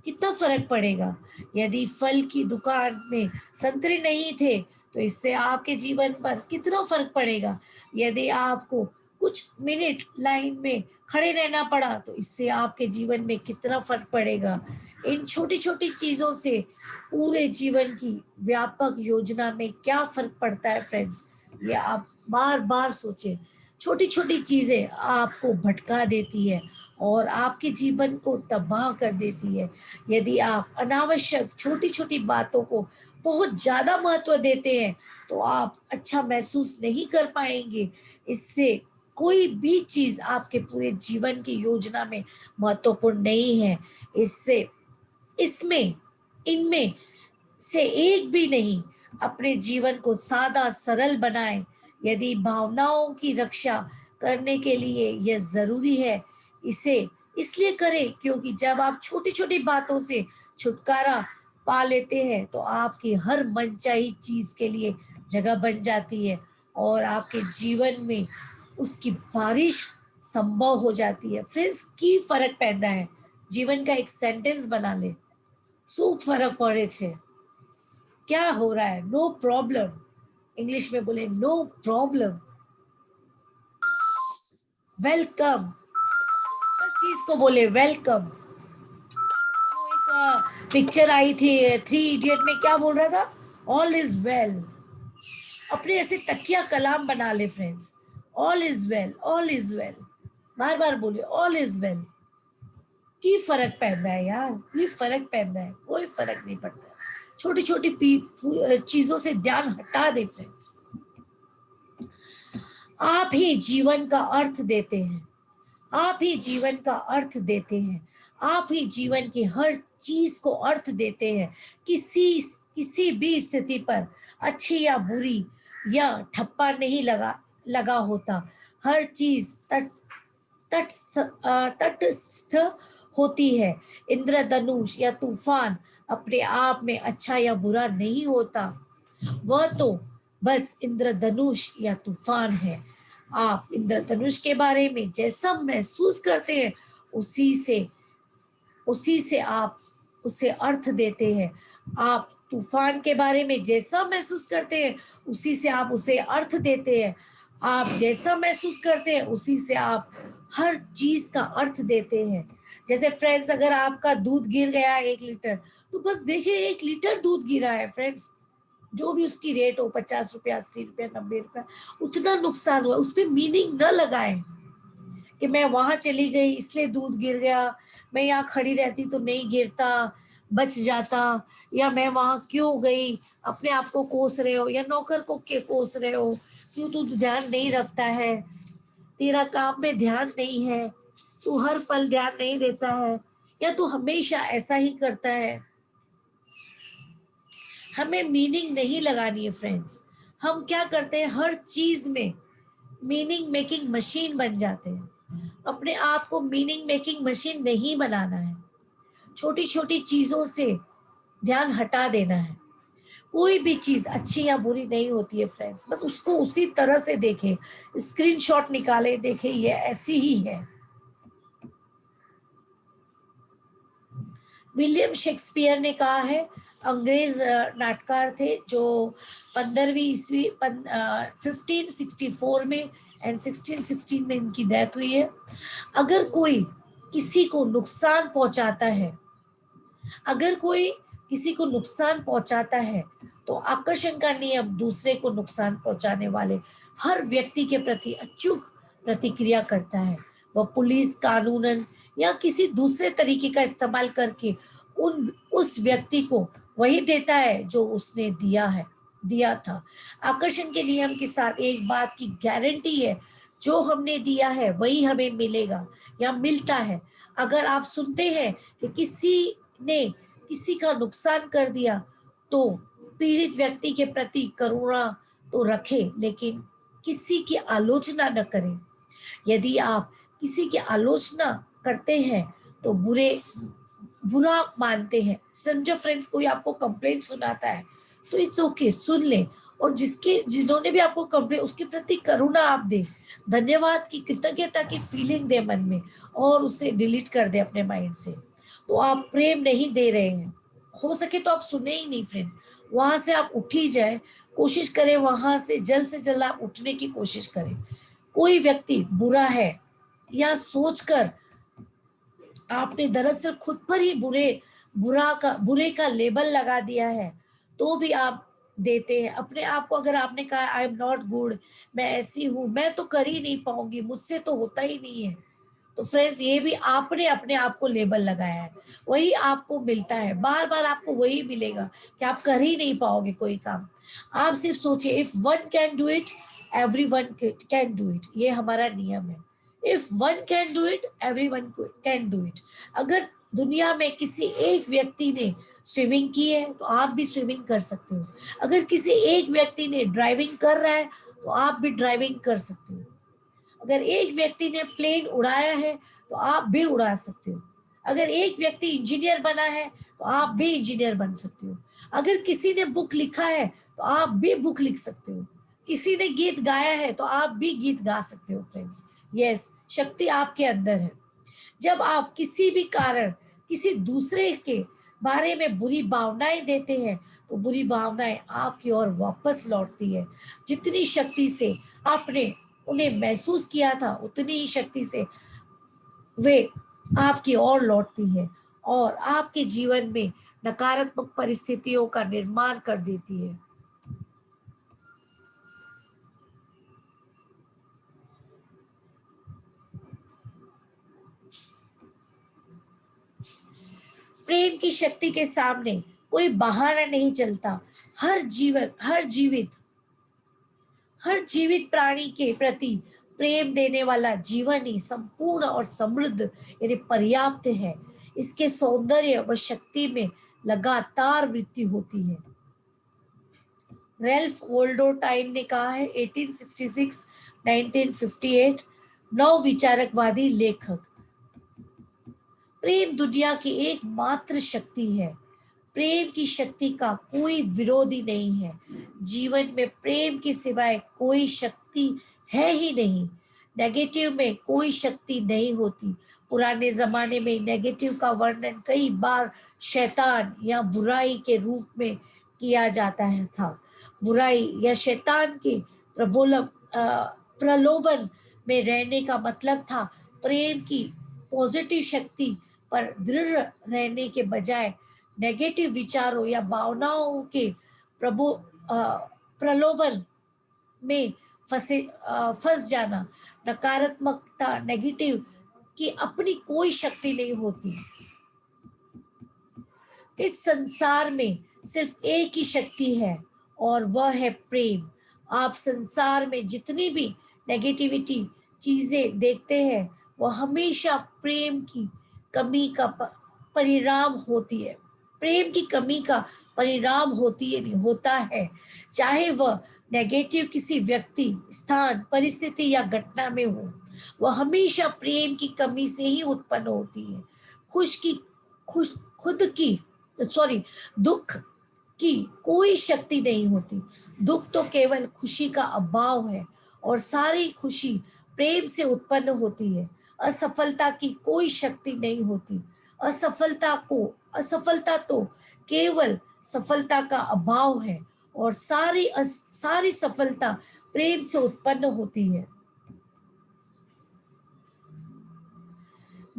कितना फर्क पड़ेगा। यदि फल की दुकान में संतरे नहीं थे तो इससे आपके जीवन पर कितना फर्क पड़ेगा। यदि आपको कुछ मिनट लाइन में खड़े रहना पड़ा तो इससे आपके जीवन में कितना फर्क पड़ेगा। इन छोटी छोटी चीजों से पूरे जीवन की व्यापक योजना में क्या फर्क पड़ता है फ्रेंड्स, ये आप बार बार सोचें। छोटी छोटी चीजें आपको भटका देती है और आपके जीवन को तबाह कर देती है। यदि आप अनावश्यक छोटी छोटी बातों को बहुत ज्यादा महत्व देते हैं तो आप अच्छा महसूस नहीं कर पाएंगे। इससे कोई भी चीज आपके पूरे जीवन की योजना में महत्वपूर्ण नहीं है। इनमें से एक भी नहीं। अपने जीवन को सादा सरल बनाएं। यदि भावनाओं की रक्षा करने के लिए यह जरूरी है, इसे इसलिए करें क्योंकि जब आप छोटी छोटी बातों से छुटकारा पा लेते हैं तो आपकी हर मनचाही चीज के लिए जगह बन जाती है और आपके जीवन में उसकी बारिश संभव हो जाती है। फ्रेंड्स की फर्क पैदा है। जीवन का एक सेंटेंस बना ले, सूख फर्क पड़े छे, क्या हो रहा है, नो प्रॉब्लम। इंग्लिश में बोले नो प्रॉब्लम, वेलकम। हर चीज को बोले वेलकम। वो एक पिक्चर आई थी 3 इडियट में, क्या बोल रहा था? All is well. अपने ऐसे तकिया कलाम बना ले friends, all is well, all is well, बार बार बोलिए ऑल इज वेल। की फर्क पैदा है यार, की फर्क पैदा है, कोई फर्क नहीं पड़ता। छोटी छोटी चीजों से ध्यान हटा दे फ्रेंड्स। आप ही जीवन का अर्थ देते हैं, आप ही जीवन का अर्थ देते हैं, आप ही जीवन की हर चीज को अर्थ देते हैं। किसी भी स्थिति पर अच्छी या बुरी या ठप्पा नहीं लगा होता। हर चीज तटस्थ होती है। इंद्रधनुष या तूफान अपने आप में अच्छा या बुरा नहीं होता, वह तो बस इंद्रधनुष या तूफान है। आप इंद्रधनुष के बारे में जैसा महसूस करते हैं उसी से आप उसे अर्थ देते हैं। आप तूफान के बारे में जैसा महसूस करते हैं उसी से आप उसे अर्थ देते हैं। आप जैसा महसूस करते हैं उसी से आप हर चीज का अर्थ देते हैं। जैसे फ्रेंड्स, अगर आपका दूध गिर गया 1 लीटर, तो बस देखिए 1 लीटर दूध गिरा है फ्रेंड्स, जो भी उसकी रेट हो, 50 रुपया, 80 रुपया, 90 रुपया, उतना नुकसान हुआ। उस पर मीनिंग न लगाएं कि मैं वहां चली गई इसलिए दूध गिर गया, मैं यहाँ खड़ी रहती तो नहीं गिरता, बच जाता, या मैं वहां क्यों गई। अपने आप को कोस रहे हो या नौकर को कोस रहे हो, क्यों तू ध्यान नहीं रखता है, तेरा काम में ध्यान नहीं है, तू हर पल ध्यान नहीं देता है, या तू हमेशा ऐसा ही करता है। हमें मीनिंग नहीं लगानी है फ्रेंड्स। हम क्या करते हैं, हर चीज में मीनिंग मेकिंग मशीन बन जाते हैं। अपने आप को मीनिंग मेकिंग मशीन नहीं बनाना है। छोटी छोटी चीजों से ध्यान हटा देना है। कोई भी चीज अच्छी या बुरी नहीं होती है फ्रेंड्स, बस उसको उसी तरह से देखें, स्क्रीनशॉट निकाले, देखें ये ऐसी ही है। विलियम शेक्सपियर ने कहा है, अंग्रेज नाटककार थे जो 15वीं ईस्वी 1564 में एंड 1616 में इनकी डेथ हुई है। अगर कोई किसी को नुकसान पहुंचाता है, अगर कोई किसी को नुकसान पहुंचाता है तो आकर्षण का नियम दूसरे को नुकसान पहुंचाने वाले हर व्यक्ति के प्रति अचूक प्रतिक्रिया करता है। वह पुलिस, कानूनन या किसी दूसरे तरीके का इस्तेमाल करके उस व्यक्ति को वही देता है जो उसने दिया था। आकर्षण के नियम के साथ एक बात की गारंटी है, जो हमने दिया है वही हमें मिलेगा या मिलता है। अगर आप सुनते हैं कि किसी ने किसी का नुकसान कर दिया तो पीड़ित व्यक्ति के प्रति करुणा तो रखें, लेकिन किसी की आलोचना न करें। यदि आप किसी की आलोचना करते हैं तो बुरा मानते हैं। समझो फ्रेंड्स, कोई आपको कंप्लेंट सुनाता है तो इट्स ओके, सुन ले, और जिन्होंने भी आपको कंप्लेंट, उसके प्रति करुणा आप दे, धन्यवाद की, कृतज्ञता की फीलिंग दे मन में, और उसे डिलीट कर दे अपने माइंड से। तो आप प्रेम नहीं दे रहे हैं। हो सके तो आप सुने ही नहीं फ्रेंड्स, वहां से आप उठ ही जाए, कोशिश करें वहां से जल्द आप उठने की कोशिश करें। कोई व्यक्ति बुरा है या सोचकर आपने दरअसल खुद पर ही बुरे का लेबल लगा दिया है, तो भी आप देते हैं अपने आप को। अगर आपने कहा आई एम नॉट गुड, मैं ऐसी हूं, मैं तो कर ही नहीं पाऊंगी, मुझसे तो होता ही नहीं है, तो फ्रेंड्स ये भी आपने अपने आप को लेबल लगाया है। वही आपको मिलता है, बार बार आपको वही मिलेगा कि आप कर ही नहीं पाओगे कोई काम। आप सिर्फ सोचिए, if one can do it everyone can do it, ये हमारा नियम है। If one can do it everyone can do it. अगर दुनिया में किसी एक व्यक्ति ने स्विमिंग की है तो आप भी स्विमिंग कर सकते हो। अगर किसी एक व्यक्ति ने ड्राइविंग कर रहा है तो आप भी ड्राइविंग कर सकते हो। अगर एक व्यक्ति ने प्लेन उड़ाया है तो आप भी उड़ा सकते हो। अगर एक व्यक्ति इंजीनियर बना है तो आप भी इंजीनियर बन सकते हो। अगर किसी ने बुक लिखा है तो आप भी बुक लिख सकते हो। किसी ने गीत गाया है तो आप भी गीत गा सकते हो फ्रेंड्स। यस, शक्ति आपके अंदर है। जब आप किसी भी कारण किसी दूसरे के बारे में बुरी भावनाएं देते हैं तो बुरी भावनाएं आपकी ओर वापस लौटती है। जितनी शक्ति से आपने उन्हें महसूस किया था उतनी ही शक्ति से वे आपकी ओर लौटती है। और आपके जीवन में नकारात्मक परिस्थितियों का निर्माण कर देती है। प्रेम की शक्ति के सामने कोई बहाना नहीं चलता। हर जीवित प्राणी के प्रति प्रेम देने वाला जीवन ही संपूर्ण और समृद्ध यानी पर्याप्त है। इसके सौंदर्य व शक्ति में लगातार वृद्धि होती है। रेल्फ वोल्डो टाइन ने कहा है 1866 1958, नव विचारकवादी लेखक। प्रेम दुनिया की एकमात्र शक्ति है। प्रेम की शक्ति का कोई विरोधी नहीं है। जीवन में प्रेम के सिवाय कोई शक्ति है ही नहीं। नेगेटिव में कोई शक्ति नहीं होती। पुराने जमाने में नेगेटिव का वर्णन कई बार शैतान या बुराई के रूप में किया जाता है था। बुराई या शैतान के प्रलोभन में रहने का मतलब था प्रेम की पॉजिटिव शक्ति पर दृढ़ रहने के बजाय नेगेटिव विचारों या भावनाओं के प्रलोभन में फंस जाना। नकारात्मकता नेगेटिव की अपनी कोई शक्ति नहीं होती। इस संसार में सिर्फ एक ही शक्ति है और वह है प्रेम। आप संसार में जितनी भी नेगेटिविटी चीजें देखते हैं वह हमेशा प्रेम की कमी का परिणाम होती है। प्रेम की कमी का परिणाम होता है, चाहे वह नेगेटिव किसी व्यक्ति, स्थान, परिस्थिति या घटना में हो। वह हमेशा प्रेम की कमी से ही उत्पन्न होती है। दुख की कोई शक्ति नहीं होती। दुख तो केवल खुशी का अभाव है और सारी खुशी प्रेम से उत्पन्न होती है। असफलता की कोई शक्ति नहीं होती। असफलता तो केवल सफलता का अभाव है और सारी सफलता प्रेम से उत्पन्न होती है।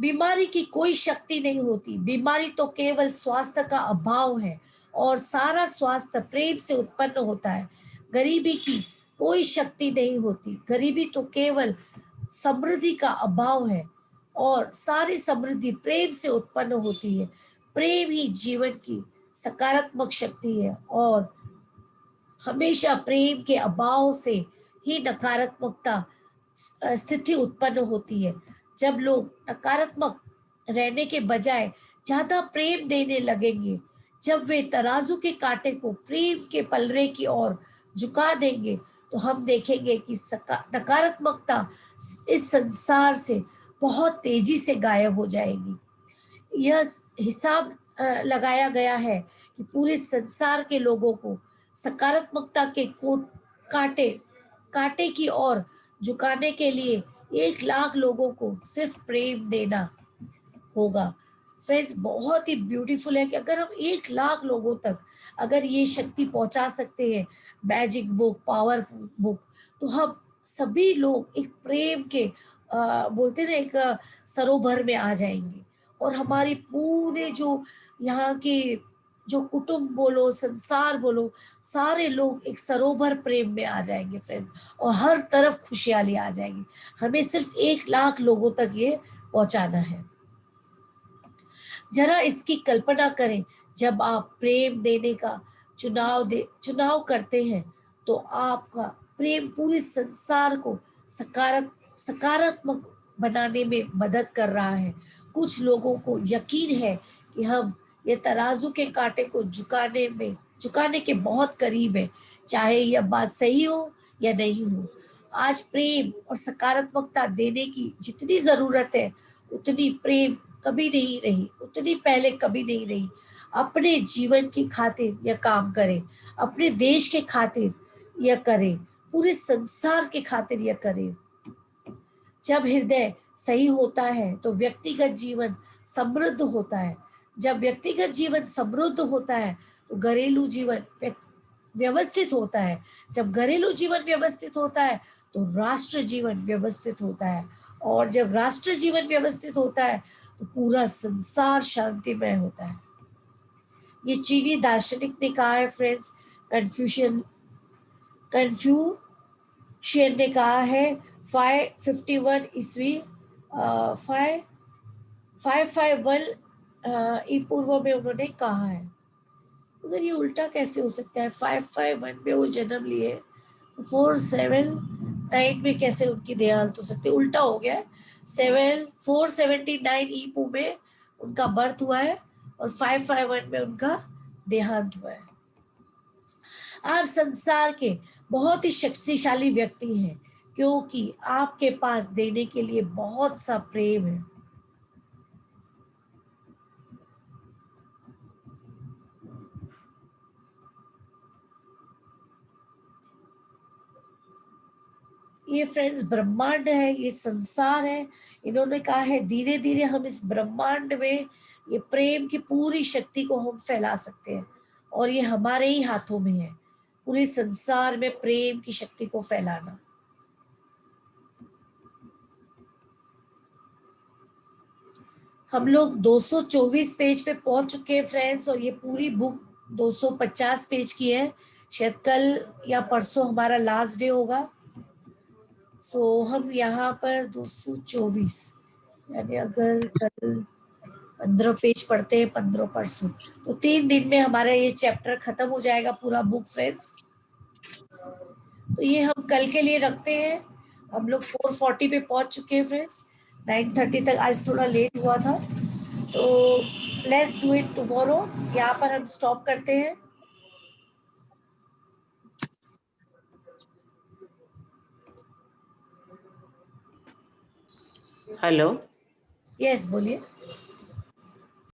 बीमारी की कोई शक्ति नहीं होती। बीमारी तो केवल स्वास्थ्य का अभाव है और सारा स्वास्थ्य प्रेम से उत्पन्न होता है। गरीबी की कोई शक्ति नहीं होती। गरीबी तो केवल समृद्धि का अभाव है और सारी समृद्धि प्रेम से उत्पन्न होती है। प्रेम ही जीवन की सकारात्मक शक्ति है और हमेशा प्रेम के अभाव से ही नकारात्मकता स्थिति उत्पन्न होती है। जब लोग नकारात्मक रहने के बजाय ज्यादा प्रेम देने लगेंगे, जब वे तराजू के कांटे को प्रेम के पलड़े की ओर झुका देंगे, तो हम देखेंगे कि नकारात्मकता इस संसार से बहुत तेजी से गायब हो जाएगी। यह हिसाब लगाया गया है कि पूरे संसार के लोगों को सकारात्मकता के कांटे की ओर झुकाने के लिए 1 लाख लोगों को सिर्फ प्रेम देना होगा। फ्रेंड्स, बहुत ही ब्यूटीफुल है कि अगर हम 1 लाख लोगों तक अगर ये शक्ति पहुंचा सकते हैं, मैजिक बुक, पावर बुक, तो हम सभी लोग एक प्रेम के बोलते ना एक सरोवर में आ जाएंगे और हमारी पूरे जो यहाँ के जो कुटुंब बोलो, संसार बोलो, सारे लोग एक सरोवर प्रेम में आ जाएंगे फ्रेंड्स और हर तरफ खुशहाली आ जाएगी। हमें सिर्फ 1 लाख लोगों तक ये पहुंचाना है। जरा इसकी कल्पना करें, जब आप प्रेम देने का चुनाव करते हैं तो आपका प्रेम पूरे संसार को सकारात्मक बनाने में मदद कर रहा है। कुछ लोगों को यकीन है कि हम ये तराजू के कांटे को झुकाने के बहुत करीब है, चाहे यह बात सही हो या नहीं हो। आज प्रेम और सकारात्मकता देने की जितनी जरूरत है उतनी प्रेम कभी नहीं रही, उतनी पहले कभी नहीं रही। अपने जीवन की खातिर यह काम करें, अपने देश के खातिर यह करें, पूरे संसार के खातिर यह करें। जब हृदय सही होता है तो व्यक्तिगत जीवन समृद्ध होता है। जब व्यक्तिगत जीवन समृद्ध होता है तो घरेलू जीवन व्यवस्थित होता है। जब घरेलू जीवन व्यवस्थित होता है तो राष्ट्र जीवन व्यवस्थित होता है और जब राष्ट्र जीवन व्यवस्थित होता है तो पूरा संसार शांतिमय होता है। ये चीनी दार्शनिक ने कहा है फ्रेंड्स। कन्फ्यूशियन ने कहा है 551 ईस्वी 551 ई पूर्व में उन्होंने कहा है। अगर ये उल्टा कैसे हो सकता है? 551 में वो जन्म लिए, 479 में कैसे उनकी देहांत हो सकती है? उल्टा हो गया है। 479 ईपू में उनका बर्थ हुआ है और 551 में उनका देहांत हुआ है। आप संसार के बहुत ही शक्तिशाली व्यक्ति हैं, क्योंकि आपके पास देने के लिए बहुत सा प्रेम है। ये फ्रेंड्स ब्रह्मांड है, ये संसार है। इन्होंने कहा है धीरे धीरे हम इस ब्रह्मांड में ये प्रेम की पूरी शक्ति को हम फैला सकते हैं, और ये हमारे ही हाथों में है, पूरे संसार में प्रेम की शक्ति को फैलाना। हम लोग 224 पेज पे पहुंच चुके हैं फ्रेंड्स, और ये पूरी बुक 250 पेज की है। शायद कल या परसों हमारा लास्ट डे होगा। सो हम यहाँ पर 224, यानी अगर कल 15 पेज पढ़ते हैं, 15 परसों, तो 3 दिन में हमारा ये चैप्टर खत्म हो जाएगा, पूरा बुक फ्रेंड्स। तो ये हम कल के लिए रखते हैं। हम लोग 440 पे पहुंच चुके हैं फ्रेंड्स। 9:30 तक आज थोड़ा लेट हुआ था, so let's do it tomorrow. यहाँ पर हम स्टॉप करते हैं। हेलो, यस बोलिए।